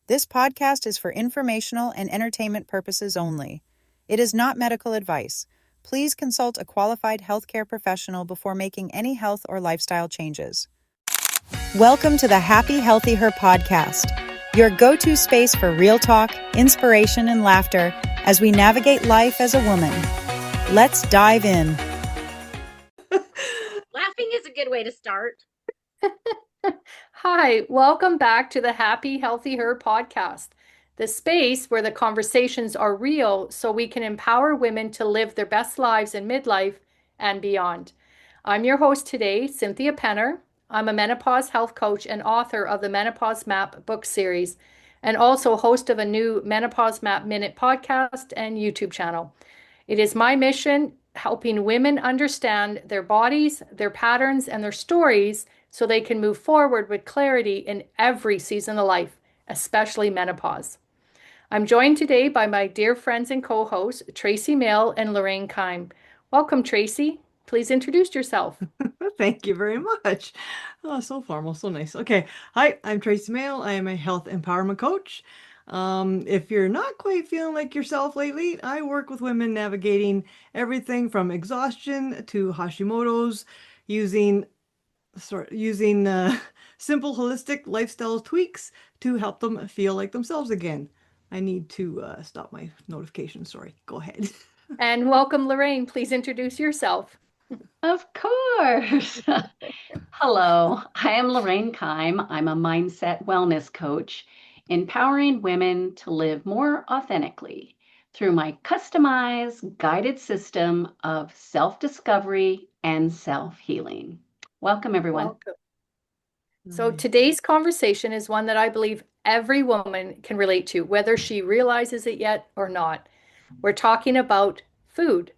This podcast is for informational and entertainment purposes only. It is not medical advice. Please consult a qualified healthcare professional before making any health or lifestyle changes. Welcome to the Happy Healthy Her podcast, your go-to space for real talk, inspiration, and laughter as we navigate life as a woman. Let's dive in. Laughing is a good way to start. Hi, welcome back to the Happy Healthy Her podcast, the space where the conversations are real so we can empower women to live their best lives in midlife and beyond. I'm your host today, Cynthia Penner. I'm a menopause health coach and author of the Menopause Map book series, and also host of a new Menopause Map Minute podcast and YouTube channel. It is my mission helping women understand their bodies, their patterns, and their stories so they can move forward with clarity in every season of life, especially menopause. I'm joined today by my dear friends and co-hosts, Tracey Mail and Lorraine Kime. Welcome, Tracey. Please introduce yourself. Thank you very much. Oh, so formal, so nice. Okay. Hi, I'm Tracey Mail. I am a health empowerment coach. If you're not quite feeling like yourself lately, I work with women navigating everything from exhaustion to Hashimoto's using simple holistic lifestyle tweaks to help them feel like themselves again. I need to stop my notification. Sorry. Go ahead. And welcome, Lorraine. Please introduce yourself. Of course. Hello, I am Lorraine Kime. I'm a mindset wellness coach, empowering women to live more authentically through my customized guided system of self-discovery and self-healing. Welcome, everyone. Welcome. So today's conversation is one that I believe every woman can relate to, whether she realizes it yet or not. We're talking about food,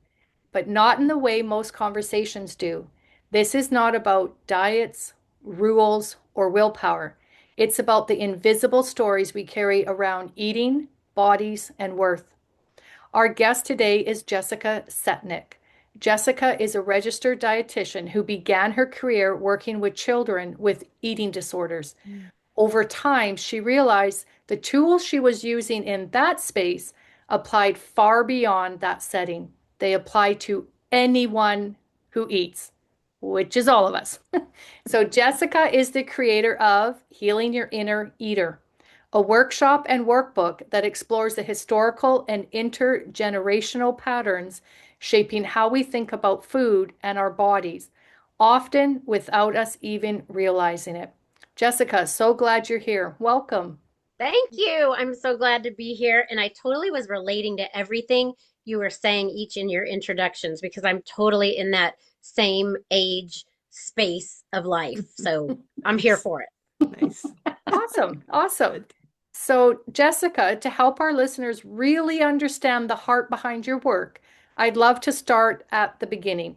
but not in the way most conversations do. This is not about diets, rules, or willpower. It's about the invisible stories we carry around eating, bodies, and worth. Our guest today is Jessica Setnick. Jessica is a registered dietitian who began her career working with children with eating disorders. Over time, she realized the tools she was using in that space applied far beyond that setting. They apply to anyone who eats, which is all of us. So Jessica is the creator of Healing Your Inner Eater, a workshop and workbook that explores the historical and intergenerational patterns shaping how we think about food and our bodies, often without us even realizing it. Jessica, so glad you're here. Welcome. Thank you. I'm so glad to be here. And I totally was relating to everything you were saying each in your introductions because I'm totally in that same age space of life. So I'm here for it. Nice. Awesome. So, Jessica, to help our listeners really understand the heart behind your work, I'd love to start at the beginning.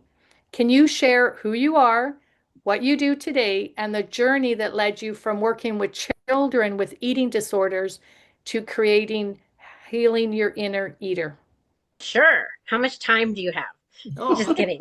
Can you share who you are, what you do today, and the journey that led you from working with children with eating disorders to creating Healing Your Inner Eater? Sure. How much time do you have? Oh. Just kidding.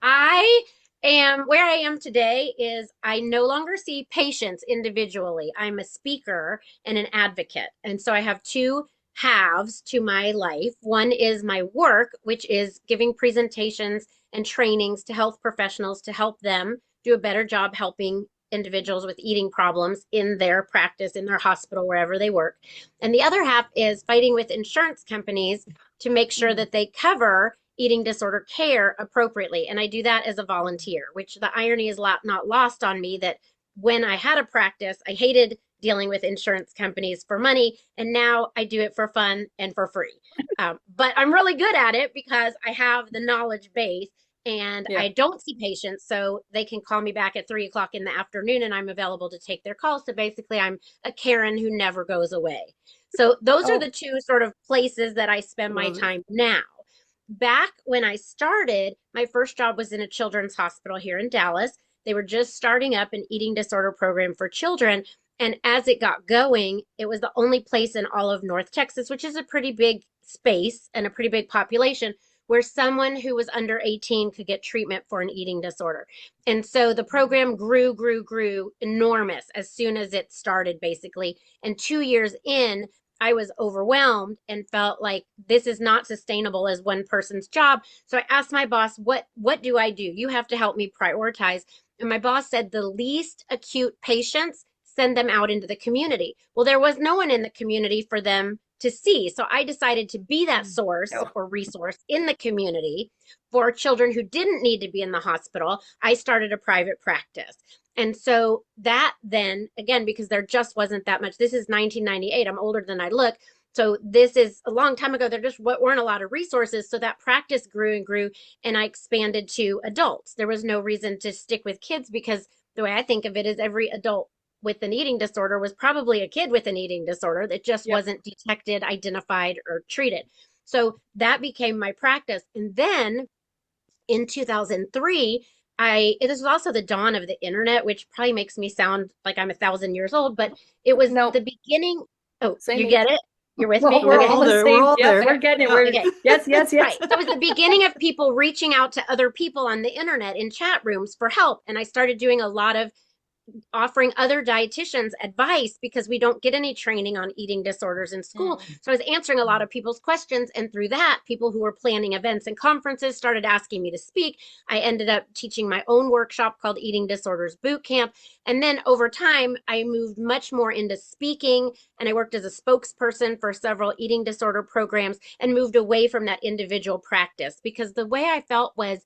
I am where I am today is I no longer see patients individually. I'm a speaker and an advocate. And so I have two halves to my life. One is my work, which is giving presentations and trainings to health professionals to help them do a better job helping individuals with eating problems in their practice, in their hospital, wherever they work. And the other half is fighting with insurance companies to make sure that they cover eating disorder care appropriately. And I do that as a volunteer, which the irony is not lost on me that when I had a practice, I hated dealing with insurance companies for money. And now I do it for fun and for free. But I'm really good at it because I have the knowledge base and I don't see patients. So they can call me back at 3 o'clock in the afternoon and I'm available to take their calls. So basically I'm a Karen who never goes away. So those are the two sort of places that I spend my time now. Back when I started, my first job was in a children's hospital here in Dallas. They were just starting up an eating disorder program for children. And as it got going, it was the only place in all of North Texas, which is a pretty big space and a pretty big population, where someone who was under 18 could get treatment for an eating disorder. And so the program grew enormous as soon as it started, basically. And 2 years in, I was overwhelmed and felt like this is not sustainable as one person's job. So I asked my boss, what do I do? You have to help me prioritize. And my boss said the least acute patients, send them out into the community. Well, there was no one in the community for them to see. So I decided to be that source or resource in the community for children who didn't need to be in the hospital. I started a private practice. And so that then, again, because there just wasn't that much, this is 1998, I'm older than I look. So this is a long time ago. There just weren't a lot of resources. So that practice grew and grew, and I expanded to adults. There was no reason to stick with kids because the way I think of it is every adult with an eating disorder was probably a kid with an eating disorder that just wasn't detected, identified, or treated. So that became my practice. And then in 2003, this was also the dawn of the internet, which probably makes me sound like I'm 1,000 years old, but it was the beginning. Oh, you get it? You're with me? We're Okay. all the same. We're all there. We're getting it. Okay. Yes. Right. So it was the beginning of people reaching out to other people on the internet in chat rooms for help. And I started doing a lot of offering other dietitians advice because we don't get any training on eating disorders in school. So I was answering a lot of people's questions. And through that, people who were planning events and conferences started asking me to speak. I ended up teaching my own workshop called Eating Disorders Boot Camp. And then over time, I moved much more into speaking, and I worked as a spokesperson for several eating disorder programs and moved away from that individual practice because the way I felt was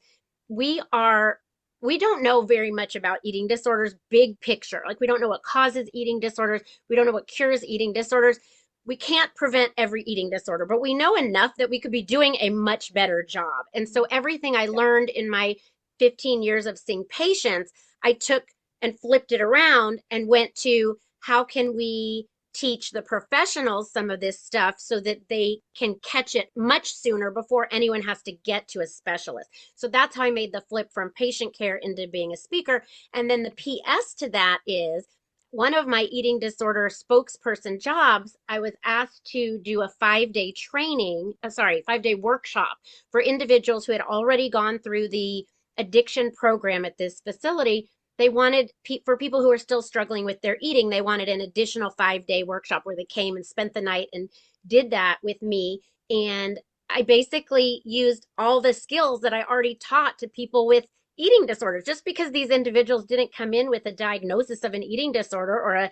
we don't know very much about eating disorders, big picture. Like we don't know what causes eating disorders. We don't know what cures eating disorders. We can't prevent every eating disorder, but we know enough that we could be doing a much better job. And so everything I learned in my 15 years of seeing patients, I took and flipped it around and went to how can we teach the professionals some of this stuff so that they can catch it much sooner before anyone has to get to a specialist. So that's how I made the flip from patient care into being a speaker. And then the PS to that is one of my eating disorder spokesperson jobs, I was asked to do a 5-day training, 5-day workshop for individuals who had already gone through the addiction program at this facility. They wanted, for people who are still struggling with their eating, they wanted an additional 5-day workshop where they came and spent the night and did that with me. And I basically used all the skills that I already taught to people with eating disorders. Just because these individuals didn't come in with a diagnosis of an eating disorder or a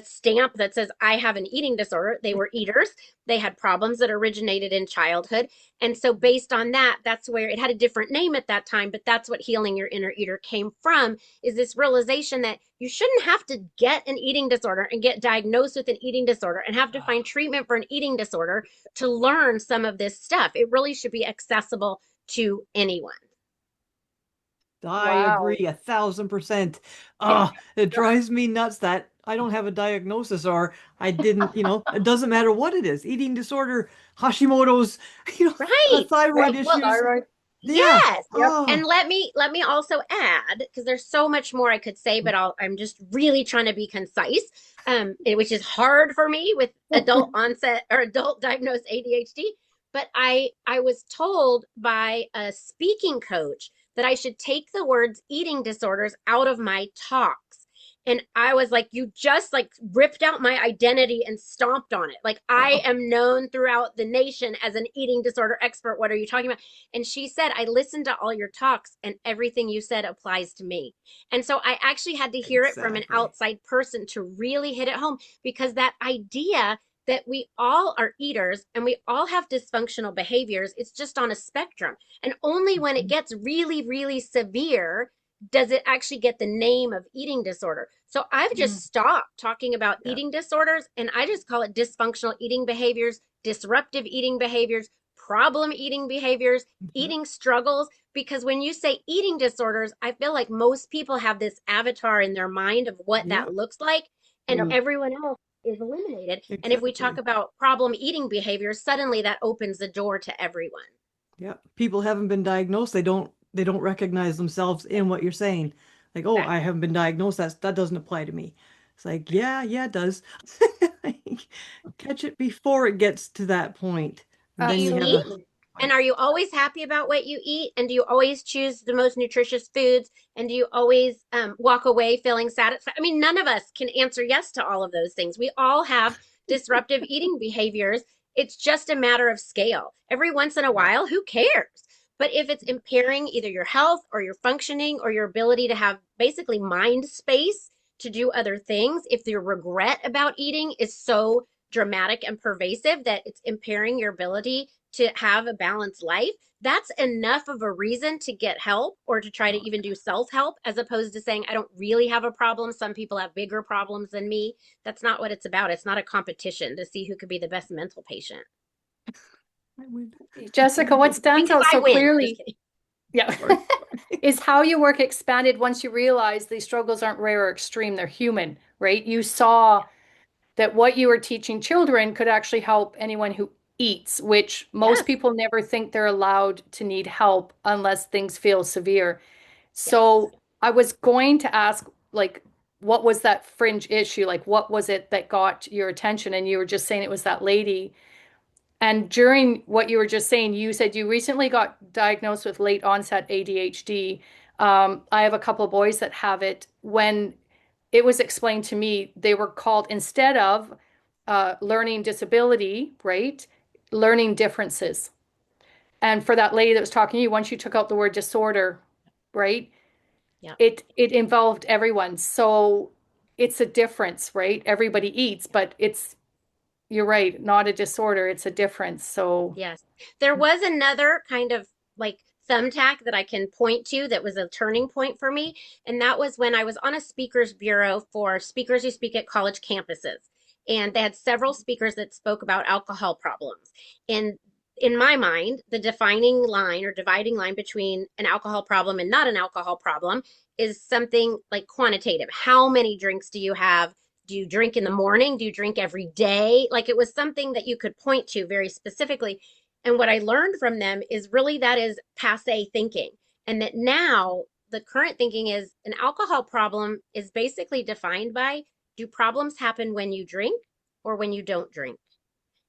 stamp that says I have an eating disorder, they were eaters. They had problems that originated in childhood. And so based on that, that's where it had a different name at that time, but that's what Healing Your Inner Eater came from, is this realization that you shouldn't have to get an eating disorder and get diagnosed with an eating disorder and have to find treatment for an eating disorder to learn some of this stuff. It really should be accessible to anyone. I agree 1,000%. It drives me nuts that I don't have a diagnosis or I didn't, it doesn't matter what it is. Eating disorder, Hashimoto's, right. thyroid issues. Well, thyroid. Yes. And let me also add, because there's so much more I could say, but I'm just really trying to be concise, which is hard for me with adult onset or adult diagnosed ADHD. But I was told by a speaking coach that I should take the words eating disorders out of my talks. And I was like, you just ripped out my identity and stomped on it. Like I am known throughout the nation as an eating disorder expert. What are you talking about? And she said, I listened to all your talks and everything you said applies to me. And so I actually had to hear it from an outside person to really hit it home, because that idea that we all are eaters and we all have dysfunctional behaviors, it's just on a spectrum. And only when it gets really, really severe does it actually get the name of eating disorder. So I've just stopped talking about eating disorders, and I just call it dysfunctional eating behaviors, disruptive eating behaviors, problem eating behaviors, eating struggles. Because when you say eating disorders, I feel like most people have this avatar in their mind of what that looks like, and everyone else is eliminated. Exactly. And if we talk about problem eating behaviors, suddenly that opens the door to everyone. Yeah. People haven't been diagnosed. They don't recognize themselves in what you're saying. Like, oh, I haven't been diagnosed. That doesn't apply to me. It's like, yeah, it does. Catch it before it gets to that point. And then you have And are you always happy about what you eat? And do you always choose the most nutritious foods? And do you always walk away feeling satisfied? I mean, none of us can answer yes to all of those things. We all have disruptive eating behaviors. It's just a matter of scale. Every once in a while, who cares? But if it's impairing either your health or your functioning or your ability to have basically mind space to do other things, if your regret about eating is so dramatic and pervasive that it's impairing your ability to have a balanced life, that's enough of a reason to get help or to try to even do self-help, as opposed to saying, I don't really have a problem. Some people have bigger problems than me. That's not what it's about. It's not a competition to see who could be the best mental patient. Jessica, what stands out so clearly, yeah, is how your work expanded once you realized these struggles aren't rare or extreme, they're human, right? You saw that what you were teaching children could actually help anyone who eats, which most people never think they're allowed to need help unless things feel severe. So I was going to ask, like, what was that fringe issue? Like, what was it that got your attention? And you were just saying it was that lady. And during what you were just saying, you said you recently got diagnosed with late onset ADHD. I have a couple of boys that have it. When it was explained to me, they were called, instead of learning disability, right? Learning differences. And for that lady that was talking to you, once you took out the word disorder, right? Yeah. It involved everyone. So it's a difference, right? Everybody eats, but you're right, not a disorder, it's a difference. So yes, there was another kind of like thumbtack that I can point to that was a turning point for me. And that was when I was on a speakers bureau for speakers who speak at college campuses. And they had several speakers that spoke about alcohol problems. And in my mind, the defining line or dividing line between an alcohol problem and not an alcohol problem is something like quantitative. How many drinks do you have? Do you drink in the morning? Do you drink every day? Like, it was something that you could point to very specifically. And what I learned from them is really that is passe thinking. And that now the current thinking is an alcohol problem is basically defined by, do problems happen when you drink or when you don't drink?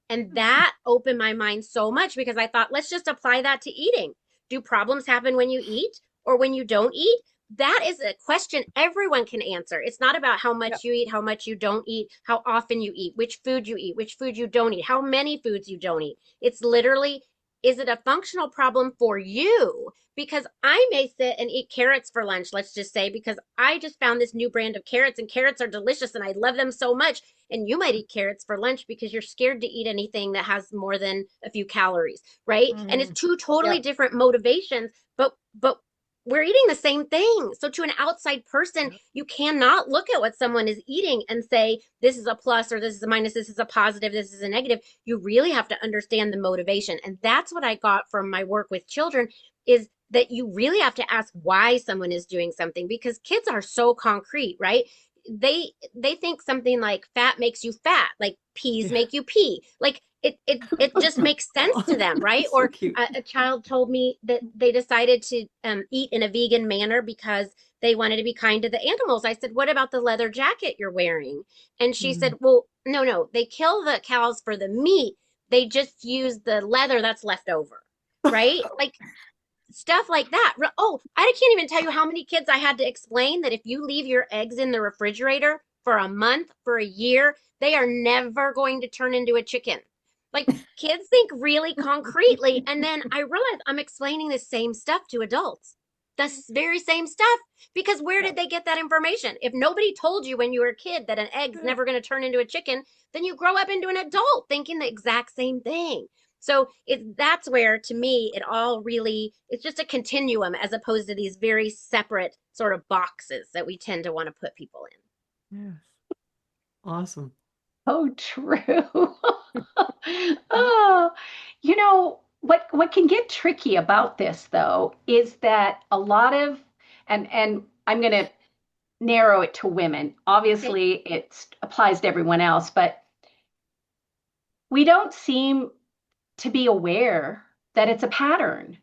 And that opened my mind so much because I thought, let's just apply that to eating. Do problems happen when you eat or when you don't eat? That is a question everyone can answer. It's not about how much you eat, how much you don't eat, how often you eat, which food you don't eat, how many foods you don't eat. It's literally, is it a functional problem for you? Because I may sit and eat carrots for lunch, let's just say, because I just found this new brand of carrots and carrots are delicious and I love them so much. And you might eat carrots for lunch because you're scared to eat anything that has more than a few calories, right? And it's two totally different motivations, but we're eating the same thing. So to an outside person, you cannot look at what someone is eating and say, this is a plus or this is a minus, this is a positive, this is a negative. You really have to understand the motivation. And that's what I got from my work with children, is that you really have to ask why someone is doing something, because kids are so concrete, right? They think something like fat makes you fat, like peas make you pee. Like it just makes sense to them, right? So or cute. a child told me that they decided to eat in a vegan manner because they wanted to be kind to the animals. I said, what about the leather jacket you're wearing? And she said, well, no, they kill the cows for the meat. They just use the leather that's left over, right? Like stuff like that. Oh, I can't even tell you how many kids I had to explain that if you leave your eggs in the refrigerator for a month, for a year, they are never going to turn into a chicken. Like, kids think really concretely. And then I realized I'm explaining the same stuff to adults. The very same stuff. Because where did they get that information? If nobody told you when you were a kid that an egg's never going to turn into a chicken, then you grow up into an adult thinking the exact same thing. So that's where, to me, it all really, it's just a continuum as opposed to these very separate sort of boxes that we tend to want to put people in. Yes. Awesome. Oh, true. Oh, what can get tricky about this though is that a lot of, and I'm going to narrow it to women. Obviously, it applies to everyone else, but we don't seem to be aware that it's a pattern.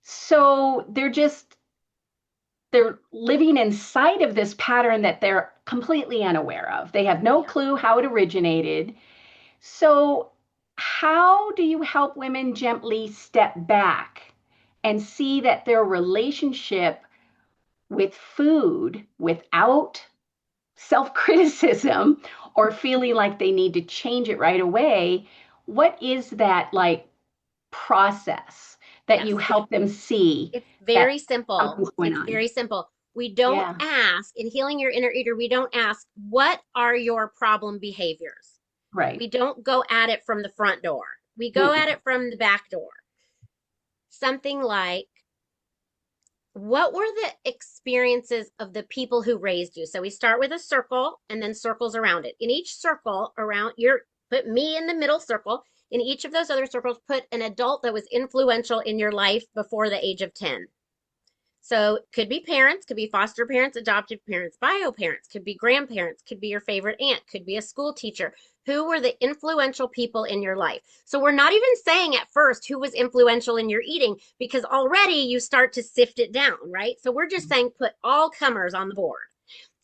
So they're living inside of this pattern that they're completely unaware of. They have no clue how it originated. So how do you help women gently step back and see that their relationship with food, without self-criticism or feeling like they need to change it right away, what is that like process that you Yes. help them see It's that very simple. something's going It's on? very simple. We don't Yeah, ask, in Healing Your Inner Eater, we don't ask, what are your problem behaviors? right. We don't go at it from the front door. We go at it from the back door. Something like, what were the experiences of the people who raised you? So we start with a circle and then circles around it. In each circle around put me in the middle circle. In each of those other circles, put an adult that was influential in your life before the age of 10. So could be parents, could be foster parents, adoptive parents, bio parents, could be grandparents, could be your favorite aunt, could be a school teacher. Who were the influential people in your life? So we're not even saying at first who was influential in your eating, because already you start to sift it down, right? So we're just saying put all comers on the board.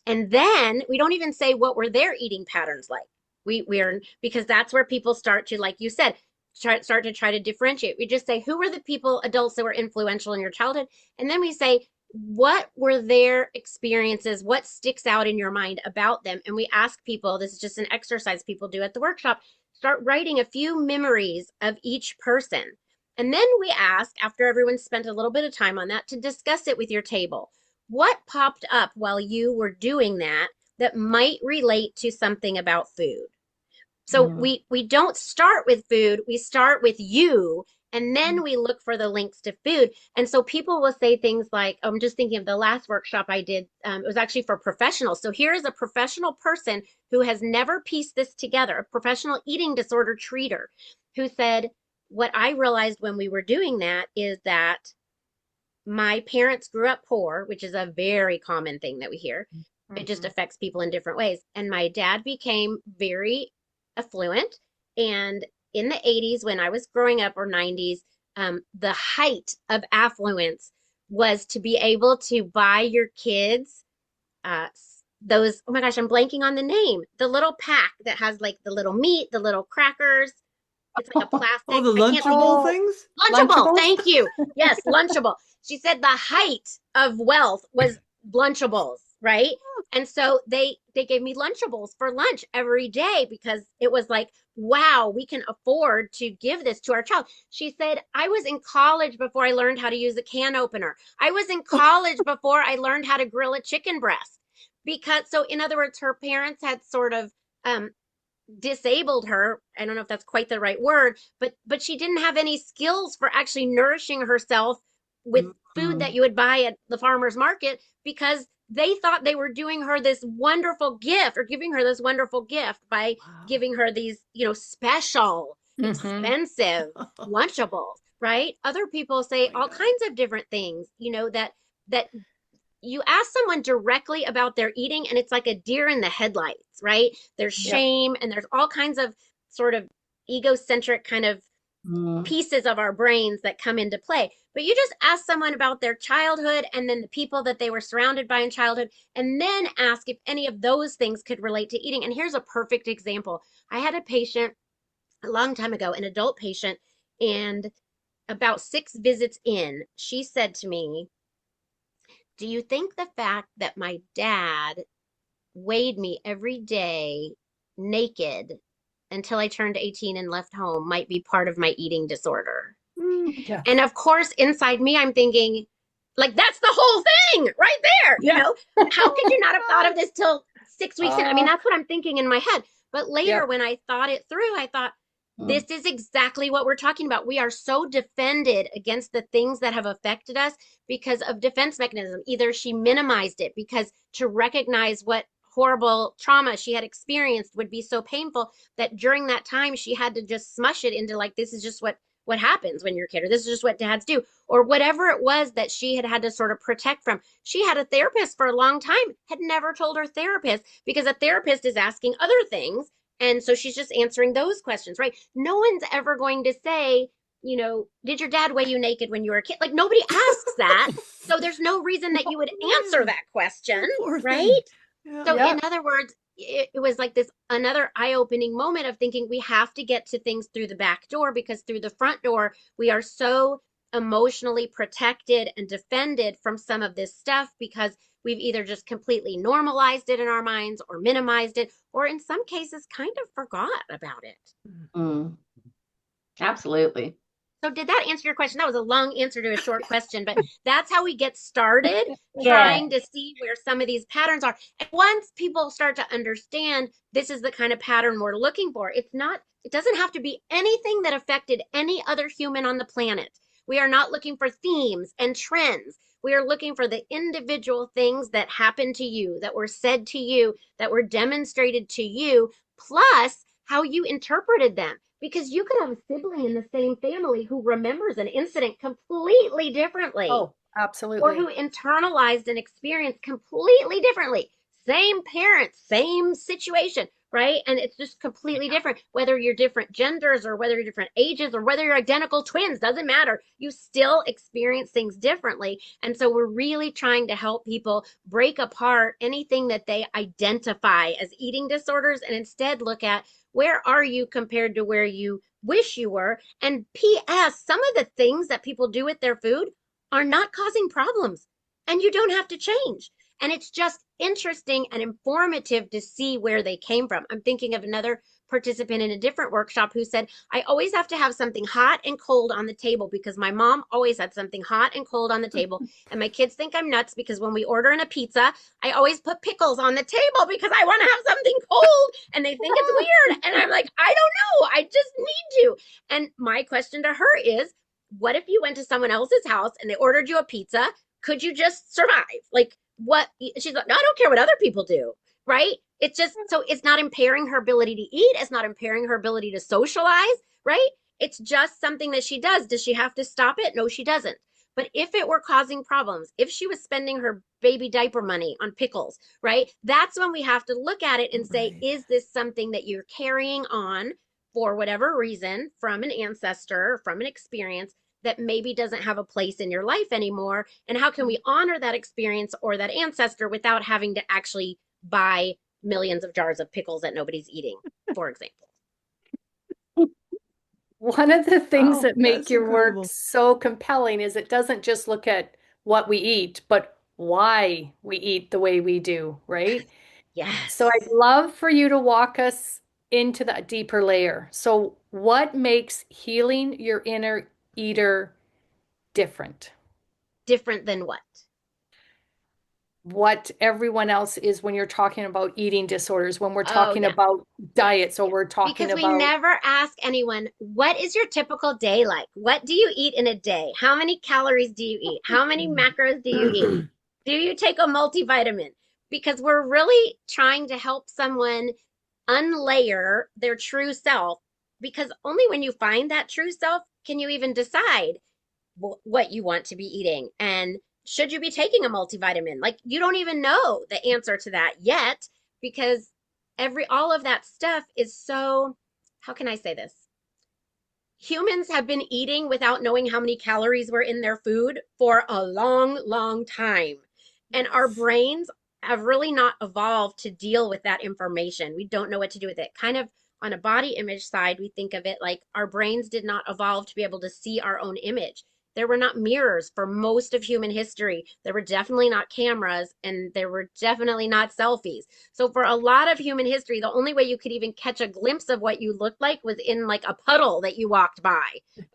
And then we don't even say what were their eating patterns like. We're because that's where people start to, like you said, start to try to differentiate. We just say, who were the people, adults that were influential in your childhood? And then we say, what were their experiences? What sticks out in your mind about them? And we ask people, this is just an exercise people do at the workshop, start writing a few memories of each person. And then we ask, after everyone's spent a little bit of time on that, to discuss it with your table. What popped up while you were doing that that might relate to something about food? So we don't start with food, we start with you, and then we look for the links to food. And so people will say things like, I'm just thinking of the last workshop I did. It was actually for professionals. So here is a professional person who has never pieced this together, a professional eating disorder treater, who said, what I realized when we were doing that is that my parents grew up poor, which is a very common thing that we hear. It just affects people in different ways. And my dad became very affluent. And in the 80s, when I was growing up, or 90s, the height of affluence was to be able to buy your kids those, oh my gosh, I'm blanking on the name, the little pack that has like the little meat, the little crackers. It's like a plastic. Oh, the I can't think. Lunchable things? Lunchable. Thank you. Yes, Lunchable. She said the height of wealth was Lunchables, right? And so they gave me Lunchables for lunch every day, because it was like, wow, we can afford to give this to our child. She said, I was in college before I learned how to use a can opener. I was in college before I learned how to grill a chicken breast. So in other words, her parents had sort of disabled her. I don't know if that's quite the right word, but she didn't have any skills for actually nourishing herself with food that you would buy at the farmer's market, because they thought they were doing her this wonderful gift, or giving her this wonderful gift by giving her these, special, expensive Lunchables, right? Other people say all kinds of different things, that you ask someone directly about their eating, and it's like a deer in the headlights, right? There's shame, and there's all kinds of sort of egocentric kind of pieces of our brains that come into play. But you just ask someone about their childhood, and then the people that they were surrounded by in childhood, and then ask if any of those things could relate to eating. And here's a perfect example. I had a patient a long time ago, an adult patient, and about 6 visits in, she said to me, do you think the fact that my dad weighed me every day naked until I turned 18 and left home might be part of my eating disorder? Yeah. And of course, inside me, I'm thinking, like, that's the whole thing right there. How could you not have thought of this till 6 weeks in? I mean, that's what I'm thinking in my head. But later, when I thought it through, I thought, this is exactly what we're talking about. We are so defended against the things that have affected us because of defense mechanism. Either she minimized it because to recognize what horrible trauma she had experienced would be so painful that during that time she had to just smush it into, like, this is just what happens when you're a kid, or this is just what dads do, or whatever it was that she had to sort of protect from. She had a therapist for a long time, had never told her therapist, because a therapist is asking other things. And so she's just answering those questions, right? No one's ever going to say, did your dad weigh you naked when you were a kid? Like, nobody asks that. So there's no reason that you would answer that question, right? Yeah. So in other words, it was like this another eye-opening moment of thinking we have to get to things through the back door, because through the front door we are so emotionally protected and defended from some of this stuff, because we've either just completely normalized it in our minds or minimized it, or in some cases kind of forgot about it. Mm, absolutely. So did that answer your question? That was a long answer to a short question, but that's how we get started Yeah. trying to see where some of these patterns are. And once people start to understand this is the kind of pattern we're looking for, it doesn't have to be anything that affected any other human on the planet. We are not looking for themes and trends. We are looking for the individual things that happened to you, that were said to you, that were demonstrated to you, plus how you interpreted them. Because you could have a sibling in the same family who remembers an incident completely differently. Oh, Or absolutely. who internalized an experience completely differently. Same parents, same situation, right? And it's just completely different. Whether you're different genders or whether you're different ages or whether you're identical twins, doesn't matter. You still experience things differently. And so we're really trying to help people break apart anything that they identify as eating disorders and instead look at where are you compared to where you wish you were. And P.S., some of the things that people do with their food are not causing problems, and you don't have to change. And it's just interesting and informative to see where they came from. I'm thinking of another participant in a different workshop who said, I always have to have something hot and cold on the table because my mom always had something hot and cold on the table. And my kids think I'm nuts because when we order in a pizza, I always put pickles on the table because I want to have something cold, and they think it's weird. And I'm like, I don't know. I just need to. And my question to her is, what if you went to someone else's house and they ordered you a pizza? Could you just survive? Like, what? She's like, no, I don't care what other people do, right? It's just, so it's not impairing her ability to eat. It's not impairing her ability to socialize, right? It's just something that she does. Does she have to stop it? No, she doesn't. But if it were causing problems, if she was spending her baby diaper money on pickles, right? That's when we have to look at it and say, is this something that you're carrying on for whatever reason from an ancestor, from an experience that maybe doesn't have a place in your life anymore? And how can we honor that experience or that ancestor without having to actually buy millions of jars of pickles that nobody's eating, for example? One of the things Wow, that make that's your work incredible. so compelling is it doesn't just look at what we eat, but why we eat the way we do, right? So Yes. I'd love for you to walk us into that deeper layer. So what makes healing your inner eater different? Different than what? What everyone else is when you're talking about eating disorders, when we're Oh, talking yeah. about Yeah. diets, or we're talking Because we about never ask anyone, what is your typical day like? What do you eat in a day? How many calories do you eat? How many macros do you eat? Do you take a multivitamin? Because we're really trying to help someone unlayer their true self, because only when you find that true self can you even decide what you want to be eating and should you be taking a multivitamin. Like, you don't even know the answer to that yet, because all of that stuff is so, how can I say this, humans have been eating without knowing how many calories were in their food for a long time, and our brains have really not evolved to deal with that information. We don't know what to do with it. Kind of on a body image side, we think of it like our brains did not evolve to be able to see our own image. There were not mirrors for most of human history. There were definitely not cameras, and there were definitely not selfies. So for a lot of human history, the only way you could even catch a glimpse of what you looked like was in like a puddle that you walked by,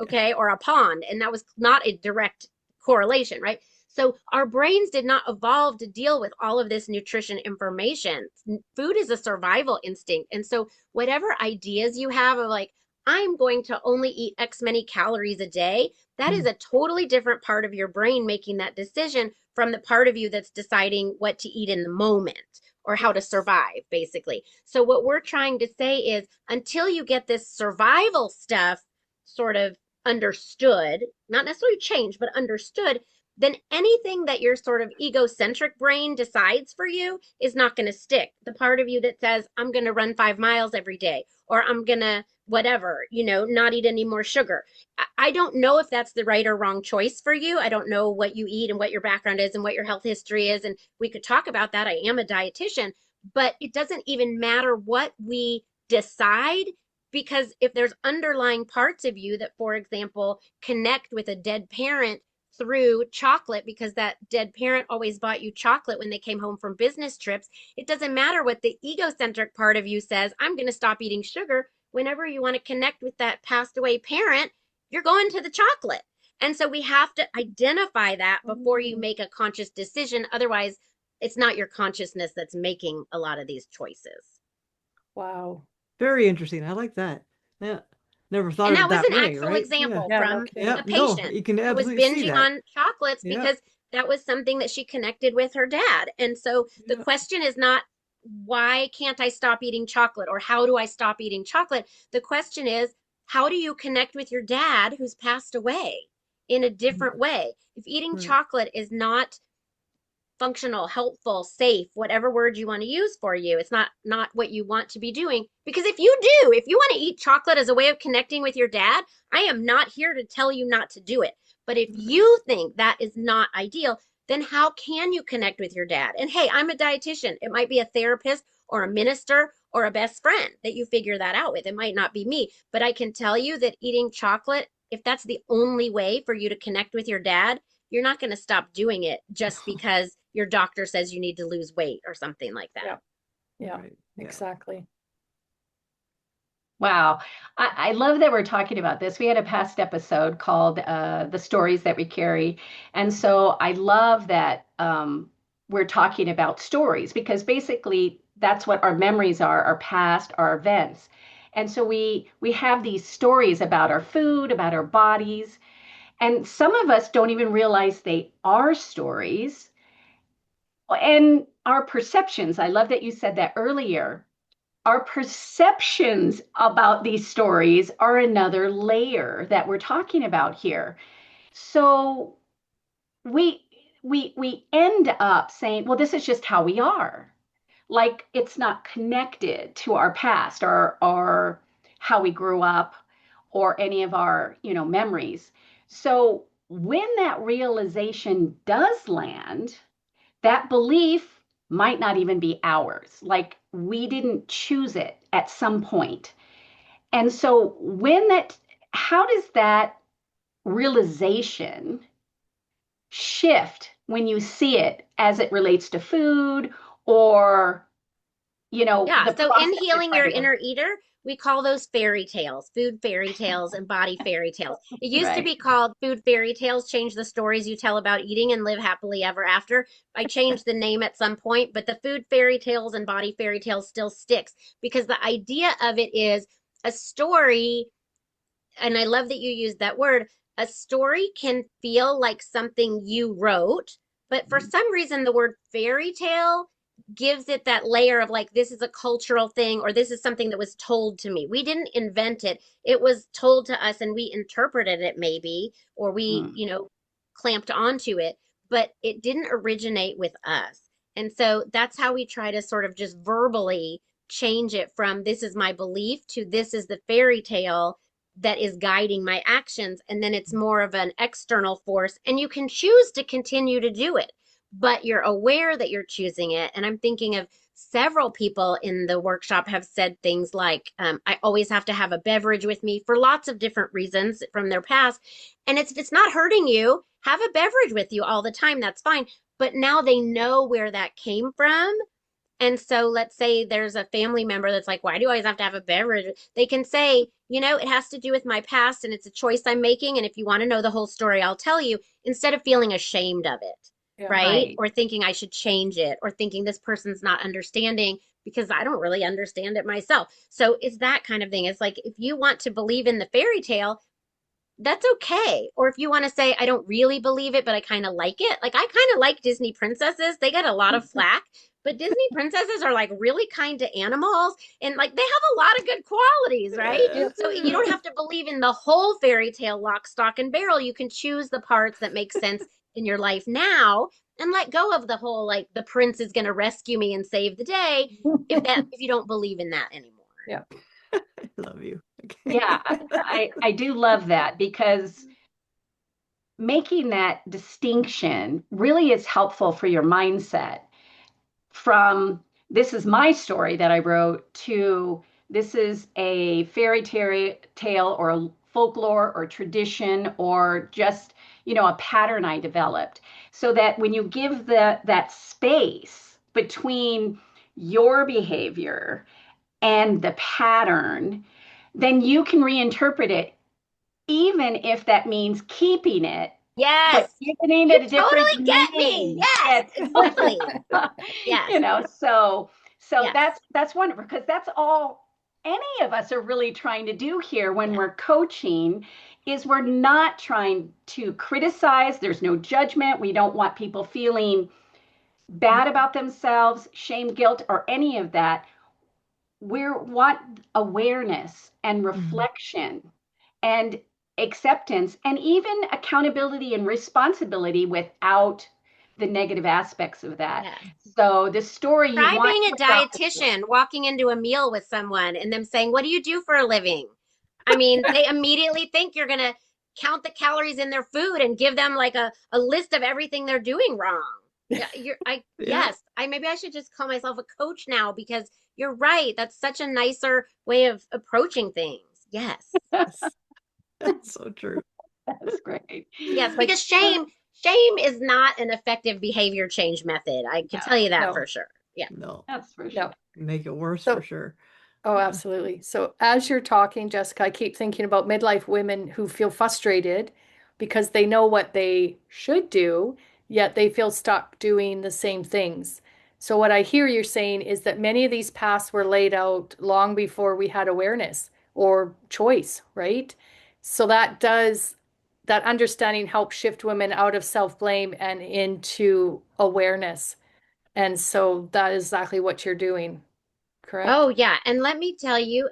okay, or a pond, and that was not a direct correlation, right? So our brains did not evolve to deal with all of this nutrition information. Food is a survival instinct. And so whatever ideas you have of like, I'm going to only eat X many calories a day, that is a totally different part of your brain making that decision from the part of you that's deciding what to eat in the moment or how to survive, basically. So what we're trying to say is, until you get this survival stuff sort of understood, not necessarily changed, but understood, then anything that your sort of egocentric brain decides for you is not going to stick. The part of you that says, I'm going to run 5 miles every day, or I'm going to whatever, not eat any more sugar. I don't know if that's the right or wrong choice for you. I don't know what you eat and what your background is and what your health history is. And we could talk about that. I am a dietitian, But it doesn't even matter what we decide, because if there's underlying parts of you that, for example, connect with a dead parent through chocolate, because that dead parent always bought you chocolate when they came home from business trips, it doesn't matter what the egocentric part of you says, I'm going to stop eating sugar. Whenever you want to connect with that passed away parent, you're going to the chocolate. And so we have to identify that before you make a conscious decision. Otherwise, it's not your consciousness that's making a lot of these choices. Wow. Very interesting. I like that. Yeah. Never thought And of that it was that an way, actual right? Yeah. example Yeah, no from kidding. Yeah. a No, patient you can who was absolutely see binging that. on chocolates Yeah. because that was something that she connected with her dad. And so the Yeah. question is not, why can't I stop eating chocolate, or how do I stop eating chocolate? The question is, how do you connect with your dad who's passed away in a different way? If eating Right. chocolate is not functional, helpful, safe, whatever word you want to use for you, it's not what you want to be doing. Because if you want to eat chocolate as a way of connecting with your dad, I am not here to tell you not to do it. But if you think that is not ideal, then how can you connect with your dad? And hey, I'm a dietitian. It might be a therapist or a minister or a best friend that you figure that out with. It might not be me, but I can tell you that eating chocolate, if that's the only way for you to connect with your dad, you're not going to stop doing it just because your doctor says you need to lose weight or something like that. Yeah. Yeah, Right. Yeah. exactly. Wow. I love that we're talking about this. We had a past episode called The Stories That We Carry. And so I love that we're talking about stories, because basically that's what our memories are, our past, our events. And so we have these stories about our food, about our bodies. And some of us don't even realize they are stories. And our perceptions, I love that you said that earlier. Our perceptions about these stories are another layer that we're talking about here. So we we end up saying, well, this is just how we are. Like it's not connected to our past or how we grew up or any of our, memories. So when that realization does land, that belief might not even be ours. Like we didn't choose it at some point. And so how does that realization shift when you see it as it relates to food or, Yeah. the So in process you're healing trying your to go inner eater, we call those fairy tales, food fairy tales and body fairy tales. It through? used to Right. be called food fairy tales, change the stories you tell about eating and live happily ever after. I changed the name at some point, but the food fairy tales and body fairy tales still sticks, because the idea of it is a story, and I love that you used that word. A story can feel like something you wrote, but for some reason, the word fairy tale gives it that layer of like, this is a cultural thing, or this is something that was told to me. We didn't invent it, it was told to us, and we interpreted it maybe, or we, Mm. clamped onto it, but it didn't originate with us. And so that's how we try to sort of just verbally change it from this is my belief to this is the fairy tale that is guiding my actions. And then it's more of an external force, and you can choose to continue to do it, but you're aware that you're choosing it. And I'm thinking of several people in the workshop have said things like, I always have to have a beverage with me for lots of different reasons from their past. And if it's not hurting you, have a beverage with you all the time. That's fine. But now they know where that came from. And so let's say there's a family member that's like, why do I always have to have a beverage? They can say, it has to do with my past and it's a choice I'm making. And if you want to know the whole story, I'll tell you, instead of feeling ashamed of it, Yeah. right? Right. Or thinking I should change it, or thinking this person's not understanding because I don't really understand it myself. So it's that kind of thing. It's like, if you want to believe in the fairy tale, that's okay. Or if you want to say, I don't really believe it, but I kind of like it. Like, I kind of like Disney princesses. They get a lot of flack, but Disney princesses are like really kind to animals, and like they have a lot of good qualities, right? Yeah. So you don't have to believe in the whole fairy tale lock, stock, and barrel. You can choose the parts that make sense in your life now and let go of the whole like the prince is going to rescue me and save the day, if you don't believe in that anymore. Yeah. I love you. Okay. Yeah, I do love that, because making that distinction really is helpful for your mindset from this is my story that I wrote, to this is a fairy tale or a folklore or tradition or just, a pattern I developed. So that when you give that space between your behavior and the pattern, then you can reinterpret it, even if that means keeping it, but Yes. giving You it a different totally get me. name. Yes, exactly. Yes. So Yes. that's wonderful, because that's all any of us are really trying to do here when we're coaching, is we're not trying to criticize. There's no judgment. We don't want people feeling bad about themselves, shame, guilt, or any of that. We want awareness and reflection and acceptance, and even accountability and responsibility without the negative aspects of that. Yes. So the story you Try want being a to adopt. dietitian, walking into a meal with someone and them saying, "What do you do for a living?" I mean, they immediately think you're going to count the calories in their food and give them like a list of everything they're doing wrong. Yeah, Yeah. yes, maybe I should just call myself a coach now, because you're right. That's such a nicer way of approaching things. Yes. That's so true. That's great. Yes, Like, because shame is not an effective behavior change method. I can tell you that no, for sure. Yeah. No, That's for no. sure. make it worse So, for sure. oh, absolutely. So as you're talking, Jessica, I keep thinking about midlife women who feel frustrated because they know what they should do, yet they feel stuck doing the same things. So what I hear you're saying is that many of these paths were laid out long before we had awareness or choice, right? So that understanding helps shift women out of self-blame and into awareness. And so that is exactly what you're doing, Oh correct? yeah, and let me tell you,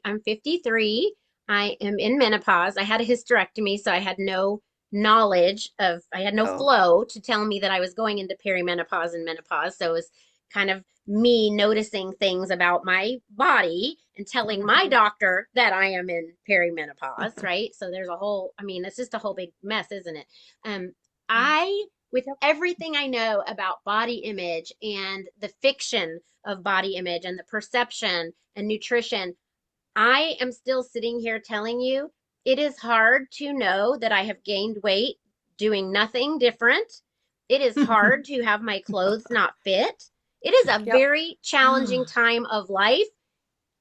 I'm 53, I am in menopause. I had a hysterectomy, so I had no Oh. flow to tell me that I was going into perimenopause and menopause. So it was kind of me noticing things about my body and telling my doctor that I am in perimenopause, right? So there's it's just a whole big mess, isn't it? Um, with everything I know about body image and the fiction of body image and the perception and nutrition, I am still sitting here telling you it is hard to know that I have gained weight doing nothing different. It is hard to have my clothes not fit. It is a Yep. very challenging time of life.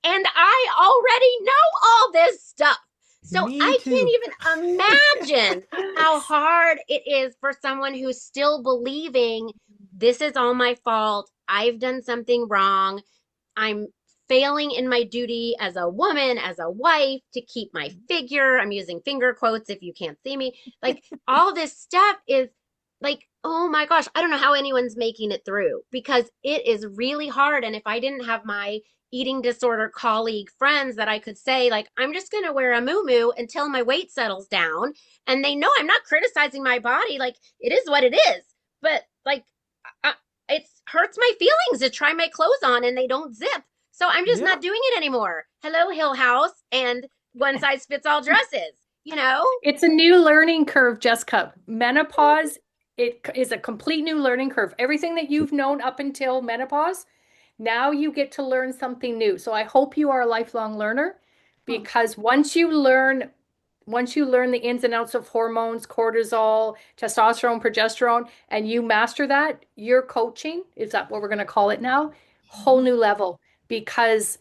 And I already know all this stuff. So Me I too. can't even imagine how hard it is for someone who's still believing this is all my fault. I've done something wrong. I'm failing in my duty as a woman, as a wife, to keep my figure. I'm using finger quotes if you can't see me. Like all this stuff is like, oh my gosh, I don't know how anyone's making it through, because it is really hard. And if I didn't have my eating disorder colleague friends that I could say, like, I'm just going to wear a moo until my weight settles down. And they know I'm not criticizing my body. Like, it is what it is. But, like, it hurts my feelings to try my clothes on and they don't zip. So I'm just Yeah. not doing it anymore. Hello, Hill House and one size fits all dresses, you know? It's a new learning curve, Jessica. Menopause, it is a complete new learning curve. Everything that you've known up until menopause, now you get to learn something new. So I hope you are a lifelong learner, because once you learn the ins and outs of hormones, cortisol, testosterone, progesterone, and you master that, your coaching, is that what we're going to call it now? Whole new level, because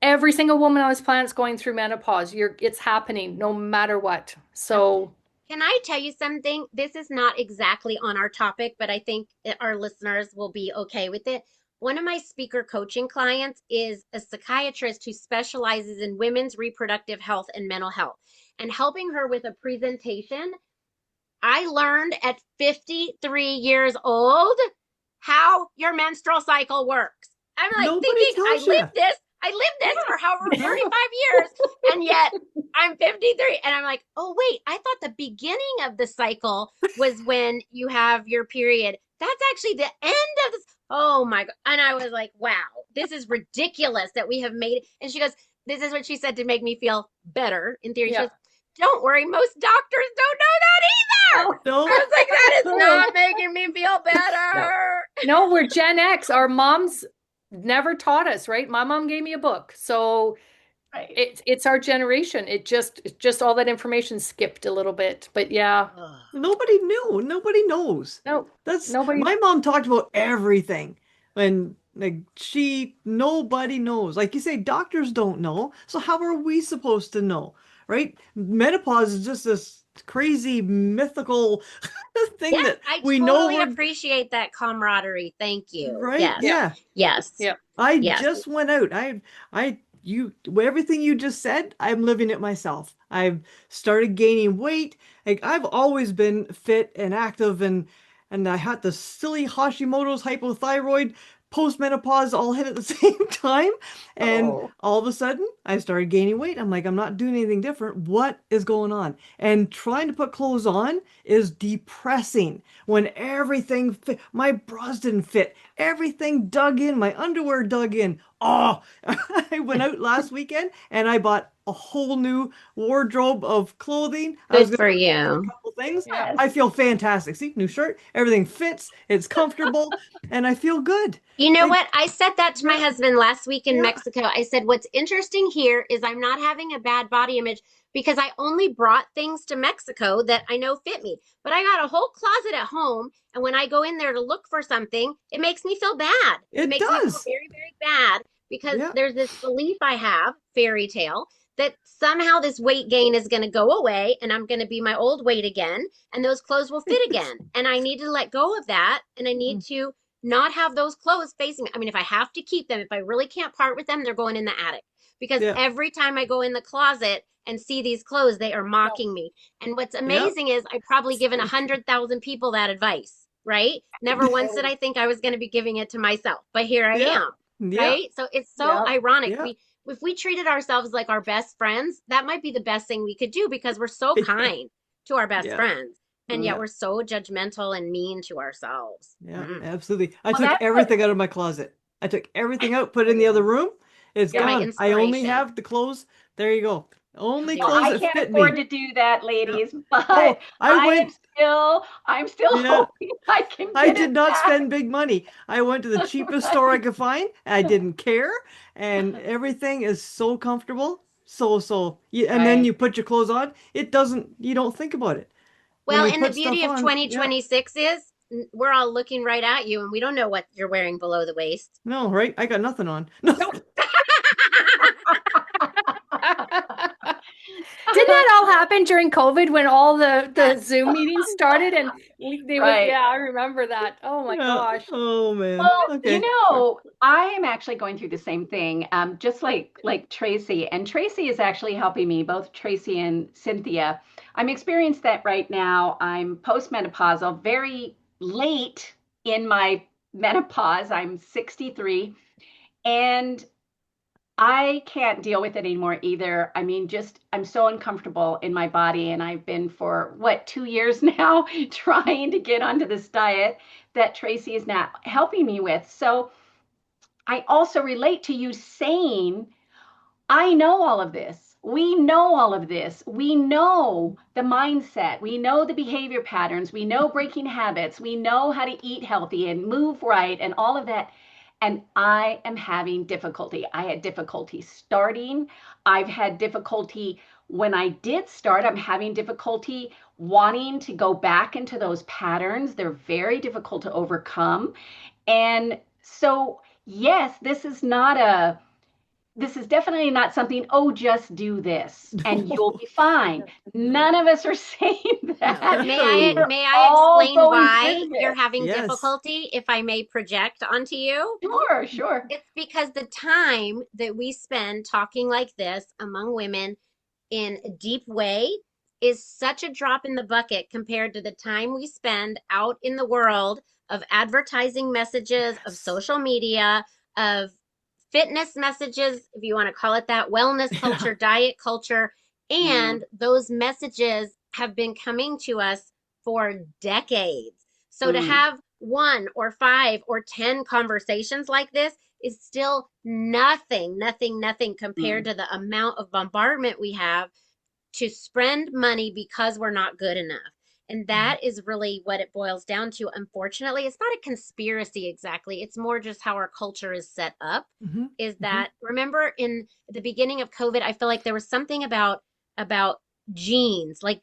every single woman on this planet is going through menopause. It's happening no matter what. So, Can I tell you something? This is not exactly on our topic, but I think our listeners will be okay with it. One of my speaker coaching clients is a psychiatrist who specializes in women's reproductive health and mental health. And helping her with a presentation, I learned at 53 years old how your menstrual cycle works. I'm like Nobody thinking, tells you. I lived this for however 35 years, and yet I'm 53. And I'm like, oh, wait, I thought the beginning of the cycle was when you have your period. That's actually the end of this. Oh my God. And I was like, wow, this is ridiculous that we have made it. And she goes, this is what she said to make me feel better in theory. She yeah. goes, don't worry, most doctors don't know that either. No. I was like, that is not making me feel better. No, we're Gen X. Our moms never taught us, right? My mom gave me a book. So Right. it's our generation. It's just all that information skipped a little bit. But yeah, Ugh. Nobody knew. Nobody knows. no, That's nobody. my mom talked about everything. And like nobody knows. Like you say, doctors don't know. So how are we supposed to know? Right? Menopause is just this crazy mythical thing Yes, that I we know totally we're appreciate that camaraderie. Thank you. right. Yes. Yeah, Yeah. Yes. yeah. I Yes. just went out. You, everything you just said, I'm living it myself. I've started gaining weight. Like I've always been fit and active and I had the silly Hashimoto's hypothyroid postmenopause all hit at the same time. And Oh, all of a sudden I started gaining weight. I'm like, I'm not doing anything different. What is going on? And trying to put clothes on is depressing when everything fit. My bras didn't fit. Everything dug in. My underwear dug in. Oh, I went out last weekend and I bought a whole new wardrobe of clothing. I was Good going for to replace a you. couple things. Yes. I feel fantastic. See, new shirt, everything fits, it's comfortable, and I feel good. You know Like, what? I said that to my yeah, husband last week in yeah, Mexico. I said, what's interesting here is I'm not having a bad body image because I only brought things to Mexico that I know fit me. But I got a whole closet at home. And when I go in there to look for something, it makes me feel bad. It it makes me feel does. very, very bad because Yeah. there's this belief I have, fairy tale, that somehow this weight gain is going to go away and I'm going to be my old weight again and those clothes will fit again. And I need to let go of that. And I need to not have those clothes facing me. I mean, if I have to keep them, if I really can't part with them, they're going in the attic. Because Yeah. every time I go in the closet and see these clothes, they are mocking me. And what's Yeah. amazing is I've probably given So true. 100,000 people that advice, right? Never once did oh, I think I was going to be giving it to myself, but here I Yeah. am, Yeah. right? So it's so yeah. ironic. Yeah. If we treated ourselves like our best friends, that might be the best thing we could do because we're so Yeah. kind to our best Yeah. friends. And yet Yeah. we're so judgmental and mean to ourselves. Yeah. Mm. Absolutely. I Well, took that's what, everything out of my closet. I took everything out, put it For in the other you. room. It's You're my yeah. gone. I only inspiration. have the clothes. There you go. I'll Only do Well, clothes I that. that can't fit afford me. to do that, Yeah. ladies, but Oh, I went. I'm still Yeah. hoping I can I get did it not back. spend big money. I went to the cheapest store I Right. could find. I didn't care, and everything is so comfortable. And then Right. you put your clothes on. It doesn't. You don't think about it when Well, we and the put beauty stuff of on. Yeah, 2026 is we're all looking right at you and we don't know what you're wearing below the waist. no, right? I got nothing on. No, Didn't that all happen during COVID when all the Zoom meetings started and they would, Right. yeah, I remember that. Oh my yeah. gosh. Oh man. Well, Okay. Sorry. I am actually going through the same thing, just like Tracy. And Tracy is actually helping me, both Tracy and Cynthia. I'm experiencing that right now. I'm postmenopausal, very late in my menopause. I'm 63, and I can't deal with it anymore either. I mean, just I'm so uncomfortable in my body, and I've been for what 2 years now trying to get onto this diet that Tracy is not helping me with. So I also relate to you saying, I know all of this. We know all of this. We know the mindset. We know the behavior patterns. We know breaking habits. We know how to eat healthy and move right and all of that. And I am having difficulty. I had difficulty starting. I've had difficulty when I did start. I'm having difficulty wanting to go back into those patterns. They're very difficult to overcome. And so, yes, this is definitely not something, oh, just do this and you'll be fine. None of us are saying No. that. May I No. We're may I all explain going why through you're this. having Yes. difficulty if I may project onto you? Sure, sure. It's because the time that we spend talking like this among women in a deep way is such a drop in the bucket compared to the time we spend out in the world of advertising messages, of Yes. social media, of fitness messages, if you want to call it that, wellness Yeah. culture, diet culture. Mm, And those messages have been coming to us for decades. So to mm, have one or five or 10 conversations like this is still nothing, nothing, nothing compared mm. to the amount of bombardment we have to spend money because we're not good enough. And that is really what it boils down to. Unfortunately, it's not a conspiracy exactly. It's more just how our culture is set up. Mm-hmm. Is Mm-hmm. that, remember in the beginning of COVID, I feel like there was something about jeans, like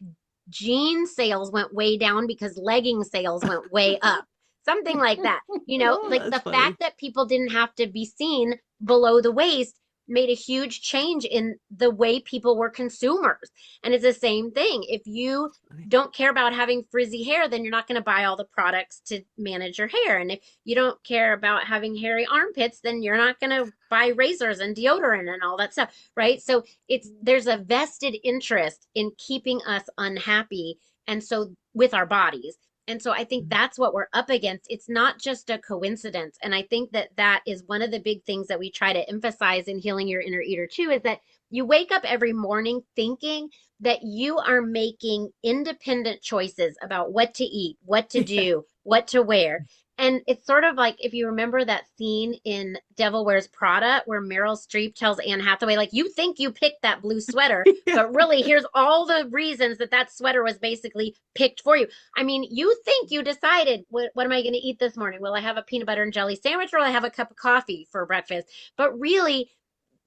jean sales went way down because legging sales went way up. Something like that. Oh, Like that's the funny. fact that people didn't have to be seen below the waist made a huge change in the way people were consumers. And it's the same thing. If you don't care about having frizzy hair, then you're not going to buy all the products to manage your hair. And if you don't care about having hairy armpits, then you're not going to buy razors and deodorant and all that stuff, right? So there's a vested interest in keeping us unhappy, and so with our bodies. And so I think that's what we're up against. It's not just a coincidence. And I think that is one of the big things that we try to emphasize in Healing Your Inner Eater too, is that you wake up every morning thinking that you are making independent choices about what to eat, what to do, what to wear. And it's sort of like, if you remember that scene in Devil Wears Prada where Meryl Streep tells Anne Hathaway, like, you think you picked that blue sweater, Yeah. but really here's all the reasons that sweater was basically picked for you. I mean, you think you decided, what am I going to eat this morning? Will I have a peanut butter and jelly sandwich, or will I have a cup of coffee for breakfast? But really,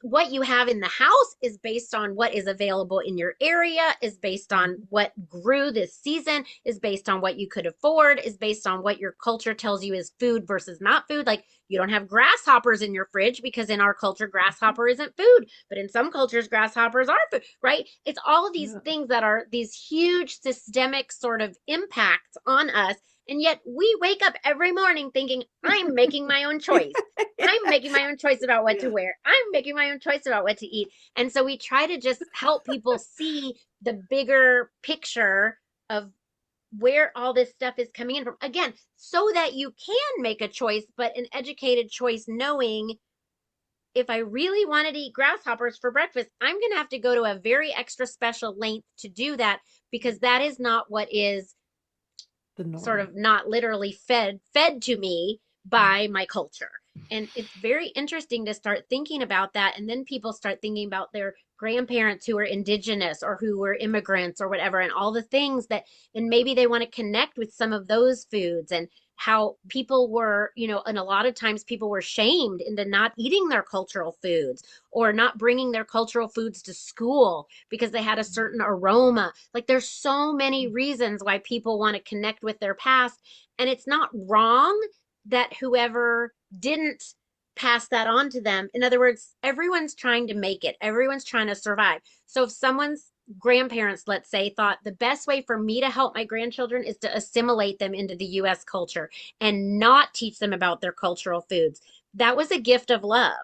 what you have in the house is based on what is available in your area, is based on what grew this season, is based on what you could afford, is based on what your culture tells you is food versus not food. Like, you don't have grasshoppers in your fridge because in our culture, grasshopper isn't food, but in some cultures, grasshoppers are food, right? It's all of these things that are these huge systemic sort of impacts on us. And yet we wake up every morning thinking, I'm making my own choice. I'm making my own choice about what to wear. I'm making my own choice about what to eat. And so we try to just help people see the bigger picture of where all this stuff is coming in from. Again, so that you can make a choice, but an educated choice, knowing if I really wanted to eat grasshoppers for breakfast, I'm going to have to go to a very extra special length to do that, because that is not what is The norm. sort of not literally fed to me by my culture. And it's very interesting to start thinking about that. And then people start thinking about their grandparents who are indigenous or who were immigrants or whatever, and all the things that, and maybe they want to connect with some of those foods, and how people were, and a lot of times people were shamed into not eating their cultural foods or not bringing their cultural foods to school because they had a certain aroma. Like, there's so many reasons why people want to connect with their past. And it's not wrong that whoever didn't pass that on to them. In other words, everyone's trying to make it, everyone's trying to survive. So if someone's grandparents, let's say, thought the best way for me to help my grandchildren is to assimilate them into the US culture and not teach them about their cultural foods, that was a gift of love.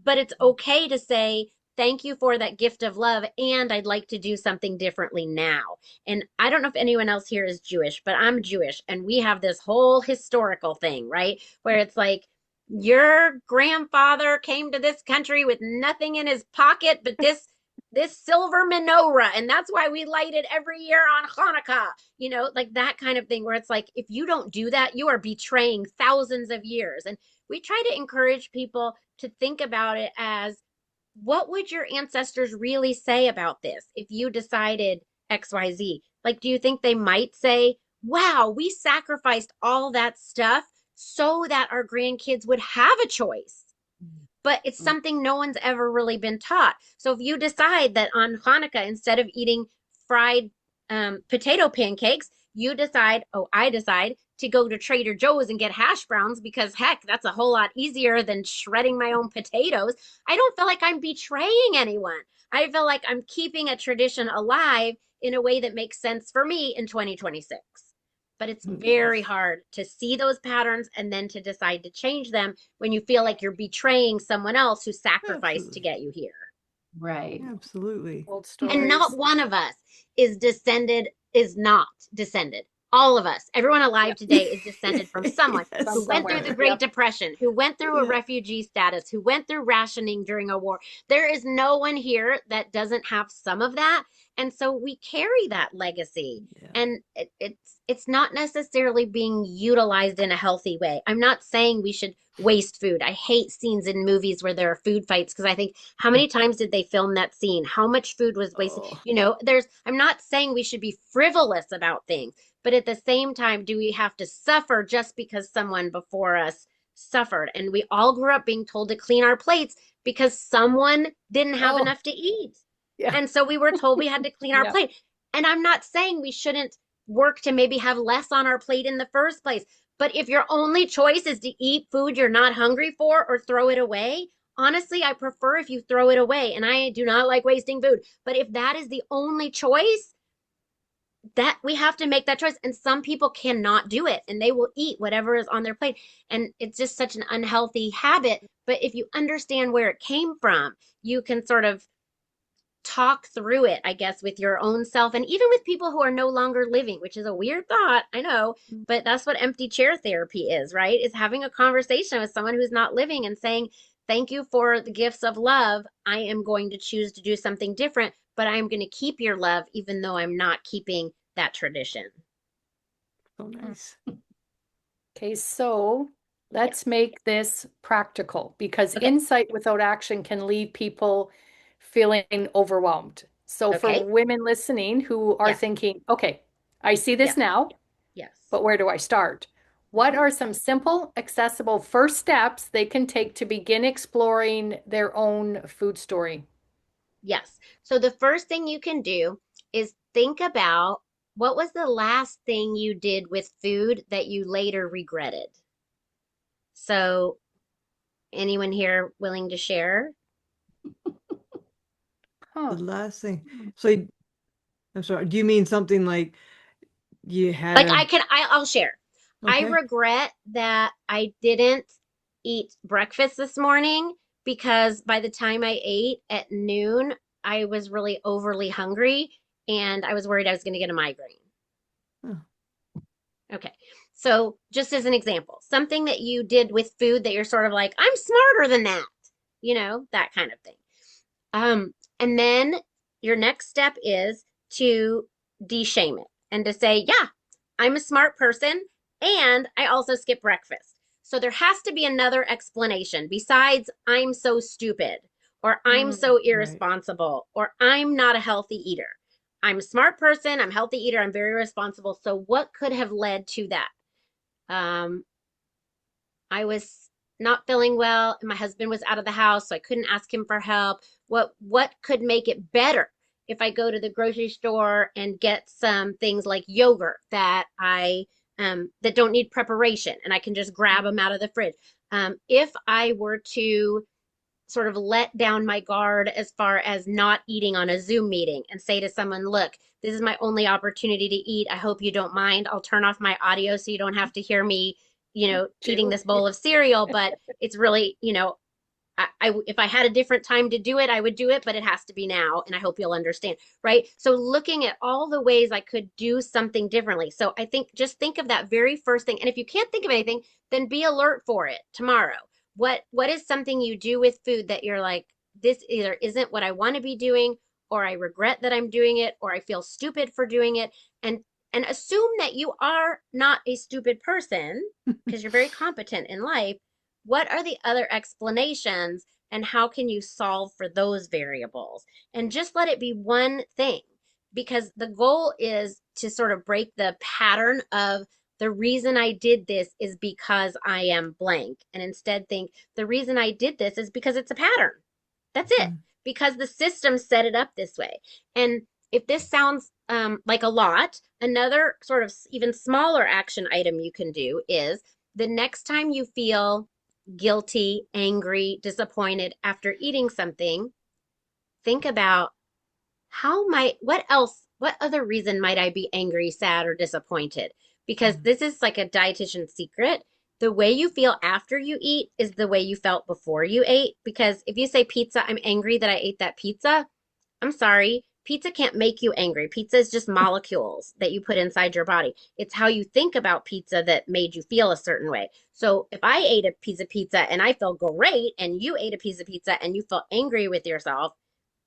But it's okay to say, thank you for that gift of love, and I'd like to do something differently now. And I don't know if anyone else here is Jewish, but I'm Jewish, and we have this whole historical thing, right? Where it's like, your grandfather came to this country with nothing in his pocket but this silver menorah, and that's why we light it every year on Hanukkah, like that kind of thing, where it's like, if you don't do that, you are betraying thousands of years. And we try to encourage people to think about it as, what would your ancestors really say about this if you decided XYZ? Like, do you think they might say, wow, we sacrificed all that stuff so that our grandkids would have a choice? But it's something no one's ever really been taught. So if you decide that on Hanukkah, instead of eating fried potato pancakes, I decide to go to Trader Joe's and get hash browns because, heck, that's a whole lot easier than shredding my own potatoes. I don't feel like I'm betraying anyone. I feel like I'm keeping a tradition alive in a way that makes sense for me in 2026. But it's very hard to see those patterns and then to decide to change them when you feel like you're betraying someone else who sacrificed to get you here. Right. Absolutely. Old stories. And not one of us is not descended All of us, everyone alive today is descended from someone Yes. who went through the somewhere. Great Yep. Depression, who went through a Yeah. refugee status, who went through rationing during a war. There is no one here that doesn't have some of that. And so we carry that legacy. Yeah. And it's not necessarily being utilized in a healthy way. I'm not saying we should waste food. I hate scenes in movies where there are food fights because I think how many times did they film that scene? How much food was wasted? Oh. I'm not saying we should be frivolous about things, but at the same time, do we have to suffer just because someone before us suffered? And we all grew up being told to clean our plates because someone didn't have Oh, enough to eat. yeah. And so we were told we had to clean our Yeah. plate. And I'm not saying we shouldn't work to maybe have less on our plate in the first place. But if your only choice is to eat food you're not hungry for or throw it away, honestly, I prefer if you throw it away. And I do not like wasting food. But if that is the only choice, that we have to make that choice. And some people cannot do it and they will eat whatever is on their plate. And it's just such an unhealthy habit. But if you understand where it came from, you can sort of talk through it, I guess, with your own self and even with people who are no longer living, which is a weird thought, I know, but that's what empty chair therapy is, right? Is having a conversation with someone who's not living and saying, thank you for the gifts of love. I am going to choose to do something different, but I'm going to keep your love even though I'm not keeping that tradition. So nice. Okay, so let's make this practical because Okay. insight without action can leave people feeling overwhelmed. So for Okay. women listening who are Yeah. thinking, okay, I see this Yeah. now, Yes. but where do I start? What are some simple, accessible first steps they can take to begin exploring their own food story? Yes. So the first thing you can do is think about what was the last thing you did with food that you later regretted? So anyone here willing to share? Huh. The last thing. So I'm sorry. Do you mean something like you had Like a I'll share. I okay? regret that I didn't eat breakfast this morning because by the time I ate at noon, I was really overly hungry and I was worried I was going to get a migraine. Oh, Okay. So just as an example, something that you did with food that you're sort of like, I'm smarter than that, that kind of thing. And then your next step is to de-shame it and to say, yeah, I'm a smart person and I also skip breakfast. So there has to be another explanation besides I'm so stupid or I'm so right. irresponsible or I'm not a healthy eater. I'm a smart person, I'm a healthy eater, I'm very responsible. So what could have led to that? Um, I was not feeling well and my husband was out of the house, so I couldn't ask him for help. What could make it better if I go to the grocery store and get some things like yogurt that don't need preparation and I can just grab them out of the fridge. If I were to sort of let down my guard as far as not eating on a Zoom meeting and say to someone, look, this is my only opportunity to eat. I hope you don't mind. I'll turn off my audio so you don't have to hear me, eating this bowl of cereal. But it's really, if I had a different time to do it, I would do it, but it has to be now. And I hope you'll understand. Right. So looking at all the ways I could do something differently. So I think just think of that very first thing. And if you can't think of anything, then be alert for it tomorrow. What is something you do with food that you're like, this either isn't what I want to be doing, or I regret that I'm doing it, or I feel stupid for doing it. And assume that you are not a stupid person because you're very competent in life. What are the other explanations and how can you solve for those variables? And just let it be one thing because the goal is to sort of break the pattern of the reason I did this is because I am blank. And instead think the reason I did this is because it's a pattern. That's it. Mm. Because the system set it up this way. And if this sounds like a lot, another sort of even smaller action item you can do is the next time you feel guilty, angry, disappointed after eating something, think about what other reason might I be angry, sad, or disappointed? Because this is like a dietitian secret. The way you feel after you eat is the way you felt before you ate. Because if you say pizza, I'm angry that I ate that pizza. I'm sorry. Pizza can't make you angry. Pizza is just molecules that you put inside your body. It's how you think about pizza that made you feel a certain way. So if I ate a piece of pizza and I felt great, and you ate a piece of pizza and you felt angry with yourself,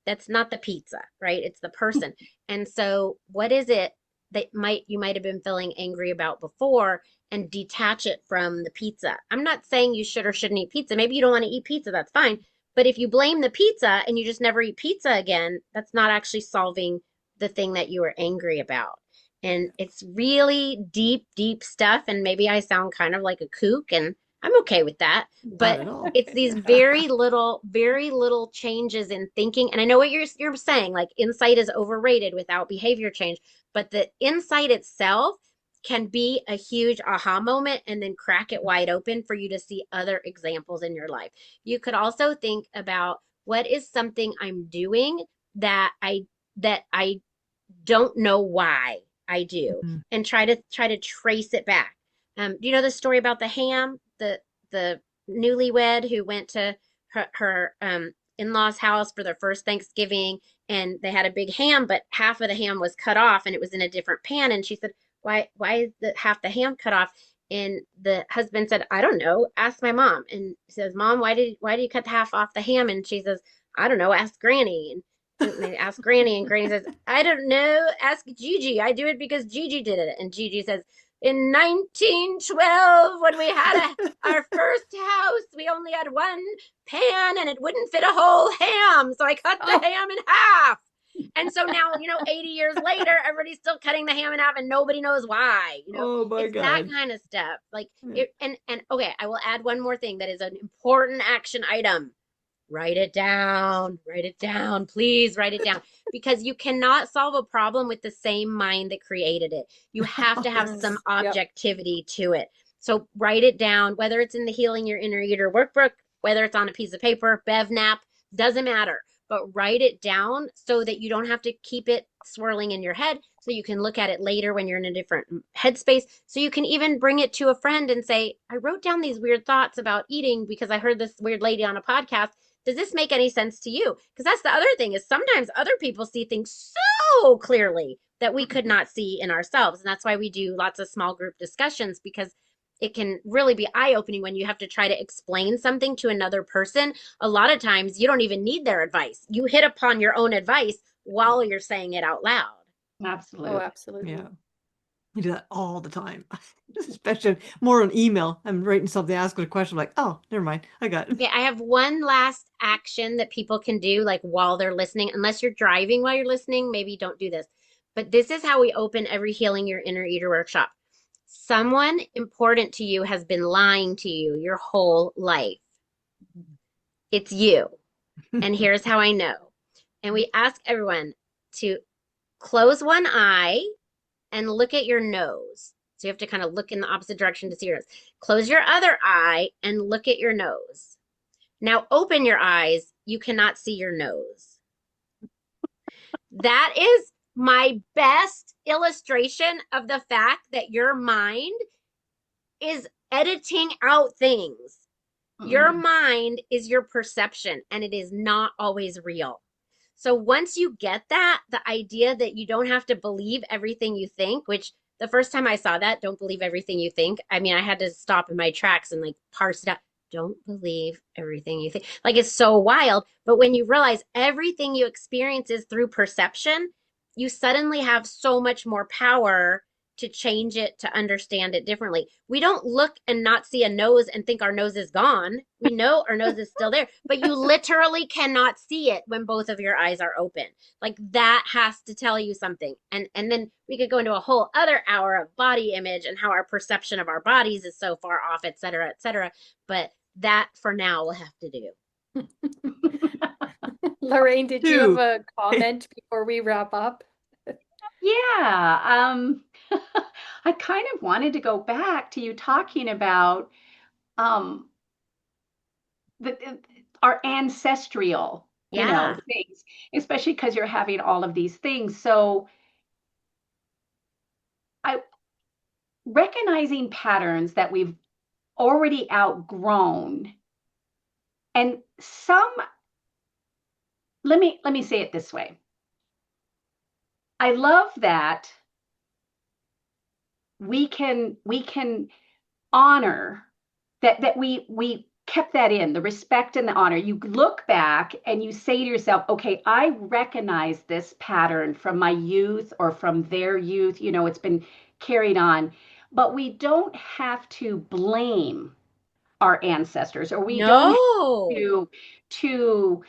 that's not the pizza, right? It's the person. And so what is it that you might have been feeling angry about before, and detach it from the pizza? I'm not saying you should or shouldn't eat pizza. Maybe you don't want to eat pizza, that's fine. But if you blame the pizza and you just never eat pizza again, that's not actually solving the thing that you were angry about. And it's really deep, deep stuff. And maybe I sound kind of like a kook, and I'm okay with that. Not But at all. it's these very little changes in thinking. And I know what you're saying, like insight is overrated without behavior change, but the insight itself can be a huge aha moment, and then crack it wide open for you to see other examples in your life. You could also think about, what is something I'm doing that I don't know why I do, Mhm. and try to trace it back. Do you know the story about the ham, the newlywed who went to her in-laws house for their first Thanksgiving, and they had a big ham, but half of the ham was cut off and it was in a different pan, and she said, why is the half the ham cut off? And the husband said, I don't know, ask my mom. And he says, Mom, why do you cut the half off the ham? And she says, I don't know, ask Granny. And they ask Granny, and Granny says, I don't know, ask Gigi. I do it because Gigi did it. And Gigi says, in 1912, when we had our first house, we only had one pan and it wouldn't fit a whole ham. So I cut the ham in half. And so now, 80 years later, everybody's still cutting the ham in half and nobody knows why. Oh my It's that God. kind of stuff. Like Yeah. and okay, I will add one more thing that is an important action item. Write it down. Write it down. Please write it down. Because you cannot solve a problem with the same mind that created it. You have to have some Yep. objectivity to it. So write it down, whether it's in the Healing Your Inner Eater workbook, whether it's on a piece of paper, BevNap, doesn't matter. But write it down so that you don't have to keep it swirling in your head, so you can look at it later when you're in a different headspace. So you can even bring it to a friend and say, I wrote down these weird thoughts about eating because I heard this weird lady on a podcast. Does this make any sense to you? Because that's the other thing, is sometimes other people see things so clearly that we could not see in ourselves. And that's why we do lots of small group discussions, because it can really be eye-opening when you have to try to explain something to another person. A lot of times you don't even need their advice. You hit upon your own advice while you're saying it out loud. Absolutely. Oh, absolutely. Yeah. I do that all the time, especially more on email. I'm writing something, asking a question, I'm like, oh, never mind, I got it. Okay, I have one last action that people can do, like while they're listening. Unless you're driving while you're listening, maybe don't do this. But this is how we open every Healing Your Inner Eater workshop. Someone important to you has been lying to you your whole life. It's you. And here's how I know. And we ask everyone to close one eye and look at your nose. So you have to kind of look in the opposite direction to see your nose. Close your other eye and look at your nose. Now open your eyes. You cannot see your nose. That is my best illustration of the fact that your mind is editing out things. Your mind is your perception, and it is not always real. So once you get that, the idea that you don't have to believe everything you think, which the first time I saw that, don't believe everything you think, I mean, I had to stop in my tracks and like parse it out. Don't believe everything you think. Like, it's so wild. But when you realize everything you experience is through perception, you suddenly have so much more power to change it, to understand it differently. We don't look and not see a nose and think our nose is gone. We know our nose is still there, but you literally cannot see it when both of your eyes are open. Like, that has to tell you something. And then we could go into a whole other hour of body image and how our perception of our bodies is so far off, et cetera, et cetera. But that for now we'll have to do. Lorraine, did you have a comment before we wrap up? Yeah, I kind of wanted to go back to you talking about um, our ancestral, Yeah. things, especially because you're having all of these things. So I recognizing patterns that we've already outgrown, and some, let me say it this way. I love that we can honor that we kept that in, the respect and the honor. You look back and you say to yourself, okay, I recognize this pattern from my youth or from their youth. It's been carried on, but we don't have to blame our ancestors, or we don't have No, to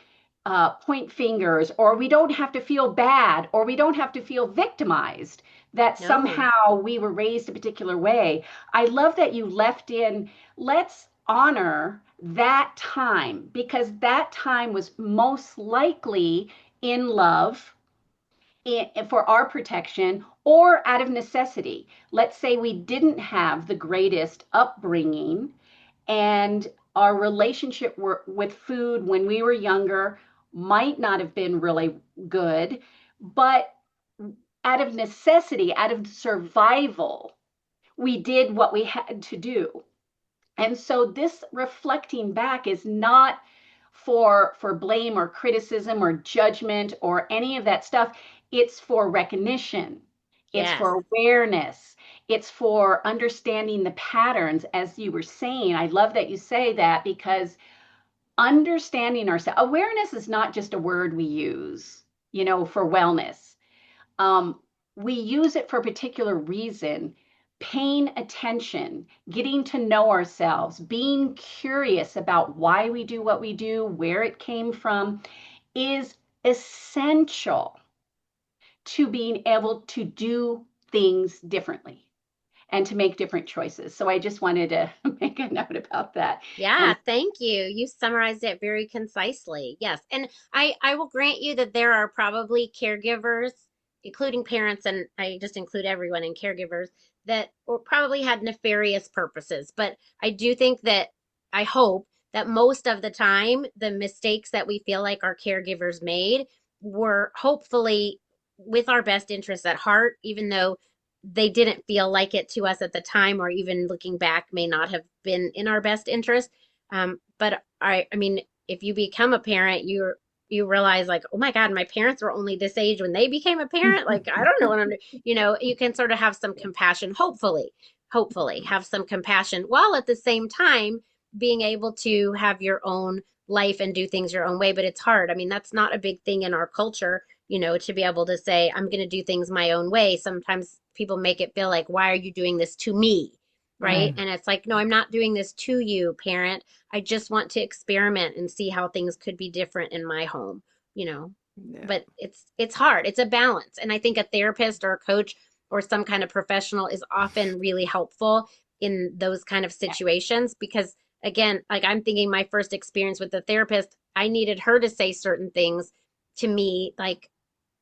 point fingers, or we don't have to feel bad, or we don't have to feel victimized that no. somehow we were raised a particular way. I love that you left in, let's honor that time, because that time was most likely in love, for our protection, or out of necessity. Let's say we didn't have the greatest upbringing, and our relationship with food when we were younger might not have been really good, but out of necessity, out of survival, we did what we had to do. And so this reflecting back is not for blame or criticism or judgment or any of that stuff. It's for recognition. It's Yes. for awareness. It's for understanding the patterns, as you were saying. I love that you say that, because understanding ourselves, awareness is not just a word we use, for wellness. Um, we use it for a particular reason. Paying attention, getting to know ourselves, being curious about why we do what we do, where it came from, is essential to being able to do things differently and to make different choices. So I just wanted to make a note about that. Yeah, And thank you. You summarized it very concisely. Yes. And I will grant you that there are probably caregivers, including parents, and I just include everyone in caregivers, that or probably had nefarious purposes. But I do think that I hope that most of the time, the mistakes that we feel like our caregivers made were hopefully with our best interests at heart, even though they didn't feel like it to us at the time, or even looking back may not have been in our best interest. But I mean, if you become a parent, you realize like, oh my God, my parents were only this age when they became a parent. Like, I don't know what I'm doing. You can sort of have some compassion, hopefully have some compassion, while at the same time being able to have your own life and do things your own way. But it's hard. I mean, that's not a big thing in our culture, to be able to say, I'm going to do things my own way. Sometimes people make it feel like, why are you doing this to me? Right. And it's like, no, I'm not doing this to you, parent. I just want to experiment and see how things could be different in my home, you know. Yeah. But it's hard. It's a balance. And I think a therapist or a coach or some kind of professional is often really helpful in those kind of situations, because again, like I'm thinking my first experience with the therapist, I needed her to say certain things to me, like,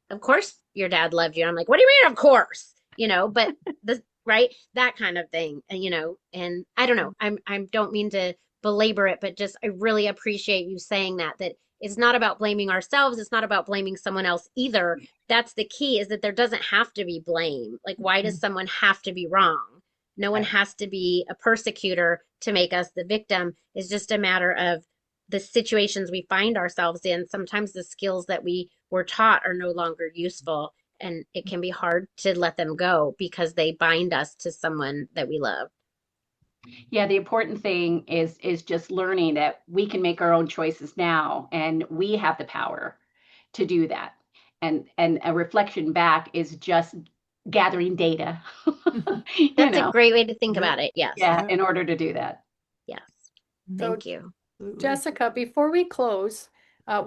of course your dad loved you. And I'm like, what do you mean, of course? But the right, that kind of thing. And and I don't know, I don't mean to belabor it, but just I really appreciate you saying that it's not about blaming ourselves. It's not about blaming someone else either. That's the key, is that there doesn't have to be blame. Like, why does someone have to be wrong? No one right. has to be a persecutor to make us the victim. It's just a matter of the situations we find ourselves in. Sometimes the skills that we were taught are no longer useful, and it can be hard to let them go because they bind us to someone that we love. Yeah, the important thing is just learning that we can make our own choices now, and we have the power to do that. And a reflection back is just gathering data, you That's a know. great way to think Yeah. about it. Yes. Yeah, Yeah. in order to do that. Yes. So, Thank you. Absolutely. Jessica, before we close,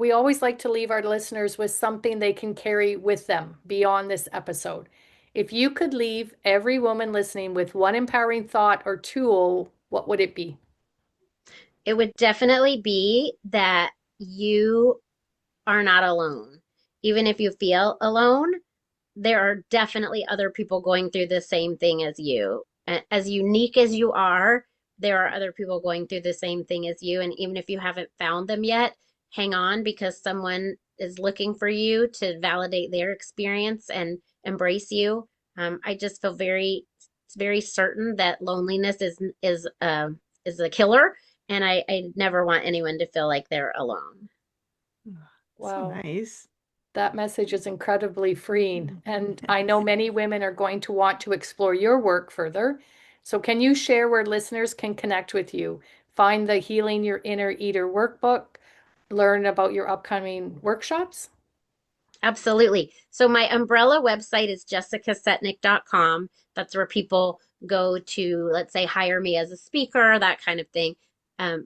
we always like to leave our listeners with something they can carry with them beyond this episode. If you could leave every woman listening with one empowering thought or tool, what would it be? It would definitely be that you are not alone. Even if you feel alone, there are definitely other people going through the same thing as you. As unique as you are, there are other people going through the same thing as you. And even if you haven't found them yet, hang on, because someone is looking for you to validate their experience and embrace you. I just feel very certain that loneliness is a killer, and I never want anyone to feel like they're alone. So Wow. nice. That message is incredibly freeing. And I know many women are going to want to explore your work further. So, can you share where listeners can connect with you? Find the Healing Your Inner Eater workbook, learn about your upcoming workshops? Absolutely. So my umbrella website is jessicasetnick.com. That's where people go to, let's say, hire me as a speaker, that kind of thing.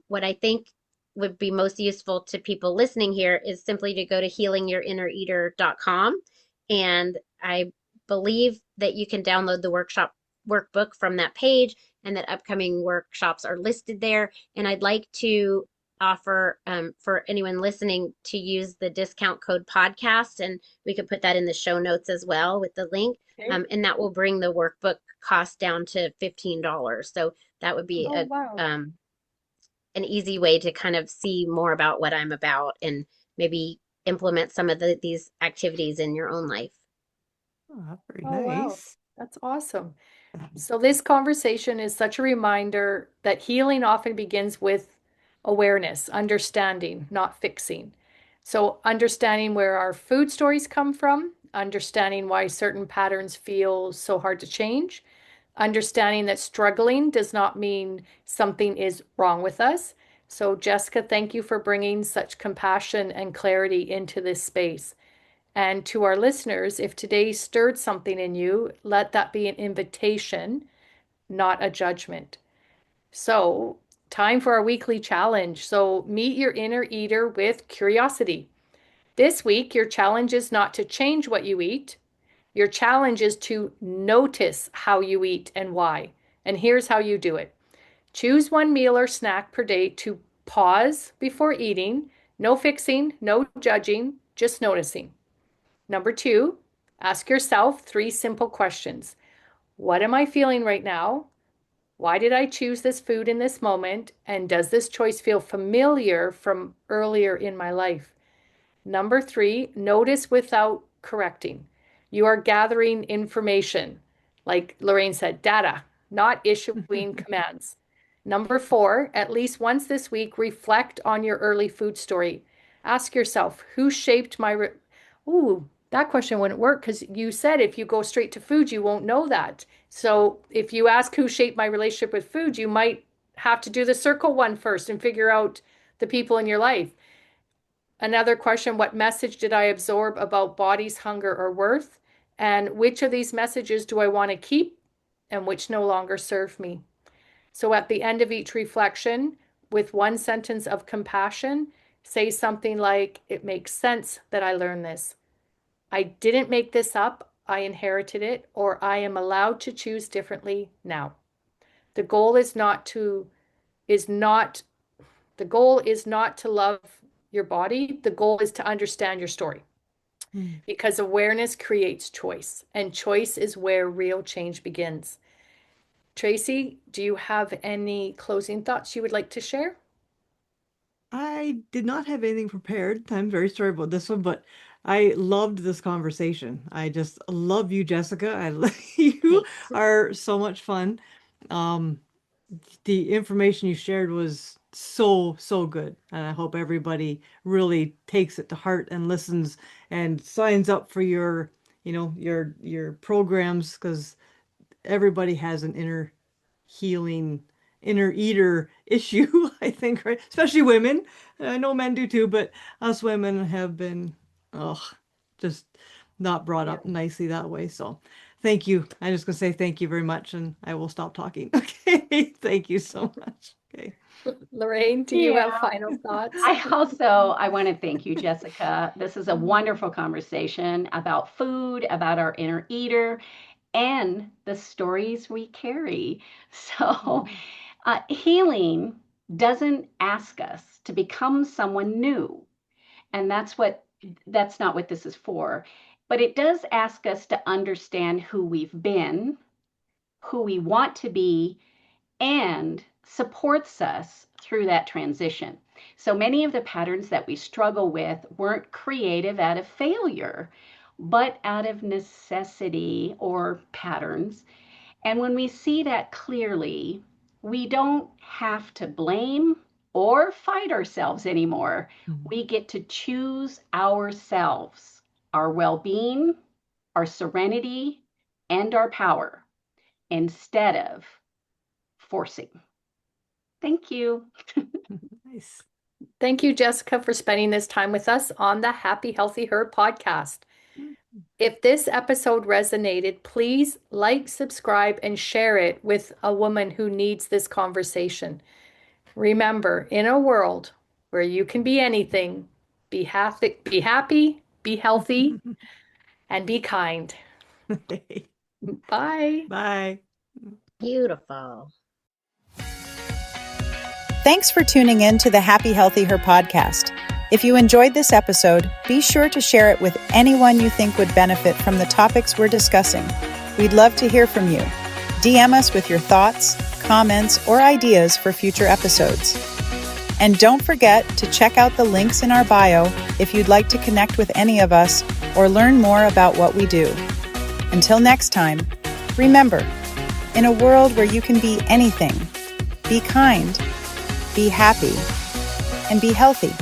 What I think would be most useful to people listening here is simply to go to healingyourinnereater.com. And I believe that you can download the workshop workbook from that page and that upcoming workshops are listed there. And I'd like to offer for anyone listening to use the discount code podcast, and we could put that in the show notes as well with the link. Okay. And that will bring the workbook cost down to $15. So that would be Oh, wow. an easy way to kind of see more about what I'm about and maybe implement some of these activities in your own life. Oh, very Oh, wow. nice. That's awesome. So, this conversation is such a reminder that healing often begins with awareness, understanding, not fixing. So, understanding where our food stories come from, understanding why certain patterns feel so hard to change, understanding that struggling does not mean something is wrong with us. So, Jessica, thank you for bringing such compassion and clarity into this space. And to our listeners, if today stirred something in you, let that be an invitation, not a judgment. So, time for our weekly challenge. So, meet your inner eater with curiosity. This week, your challenge is not to change what you eat. Your challenge is to notice how you eat and why. And here's how you do it. Choose one meal or snack per day to pause before eating. No fixing, no judging, just noticing. Number 2, ask yourself 3 simple questions. What am I feeling right now? Why did I choose this food in this moment? And does this choice feel familiar from earlier in my life? Number 3, notice without correcting. You are gathering information, like Lorraine said, data, not issuing commands. Number 4, at least once this week, reflect on your early food story. Ask yourself, who shaped my... Ooh, that question wouldn't work because you said if you go straight to food, you won't know that. So if you ask who shaped my relationship with food, you might have to do the circle one first and figure out the people in your life. Another question, what message did I absorb about body's hunger or worth? And which of these messages do I want to keep and which no longer serve me? So at the end of each reflection, with one sentence of compassion, say something like, it makes sense that I learned this. I didn't make this up, I inherited it, or I am allowed to choose differently now. The goal is not to love your body. The goal is to understand your story. Because awareness creates choice, and choice is where real change begins. Tracey, do you have any closing thoughts you would like to share? I did not have anything prepared. I'm very sorry about this one, but I loved this conversation. I just love you, Jessica. You Thanks. are so much fun. Um, the information you shared was so good, and I hope everybody really takes it to heart and listens and signs up for your programs, because everybody has an inner healing, inner eater issue, I think, right? Especially women. I know men do too, but us women have been, oh, just not brought up nicely that way. So thank you. I'm just gonna say thank you very much, and I will stop talking. Okay. Thank you so much. Okay. Lorraine, do you have final thoughts? I want to thank you, Jessica. This is a wonderful conversation about food, about our inner eater, and the stories we carry. So, healing doesn't ask us to become someone new. And that's not what this is for. But it does ask us to understand who we've been, who we want to be, and supports us through that transition. So many of the patterns that we struggle with weren't creative out of failure, but out of necessity or patterns. And when we see that clearly, we don't have to blame or fight ourselves anymore. We get to choose ourselves. our well-being, our serenity, and our power instead of forcing. Thank you. Nice. Thank you, Jessica, for spending this time with us on the Happy Healthy Her podcast. If this episode resonated, please like, subscribe, and share it with a woman who needs this conversation. Remember, in a world where you can be anything, be happy, be healthy, and be kind. Bye. Bye. Beautiful. Thanks for tuning in to the Happy Healthy Her podcast. If you enjoyed this episode, be sure to share it with anyone you think would benefit from the topics we're discussing. We'd love to hear from you. DM us with your thoughts, comments, or ideas for future episodes. And don't forget to check out the links in our bio if you'd like to connect with any of us or learn more about what we do. Until next time, remember, in a world where you can be anything, be kind, be happy, and be healthy.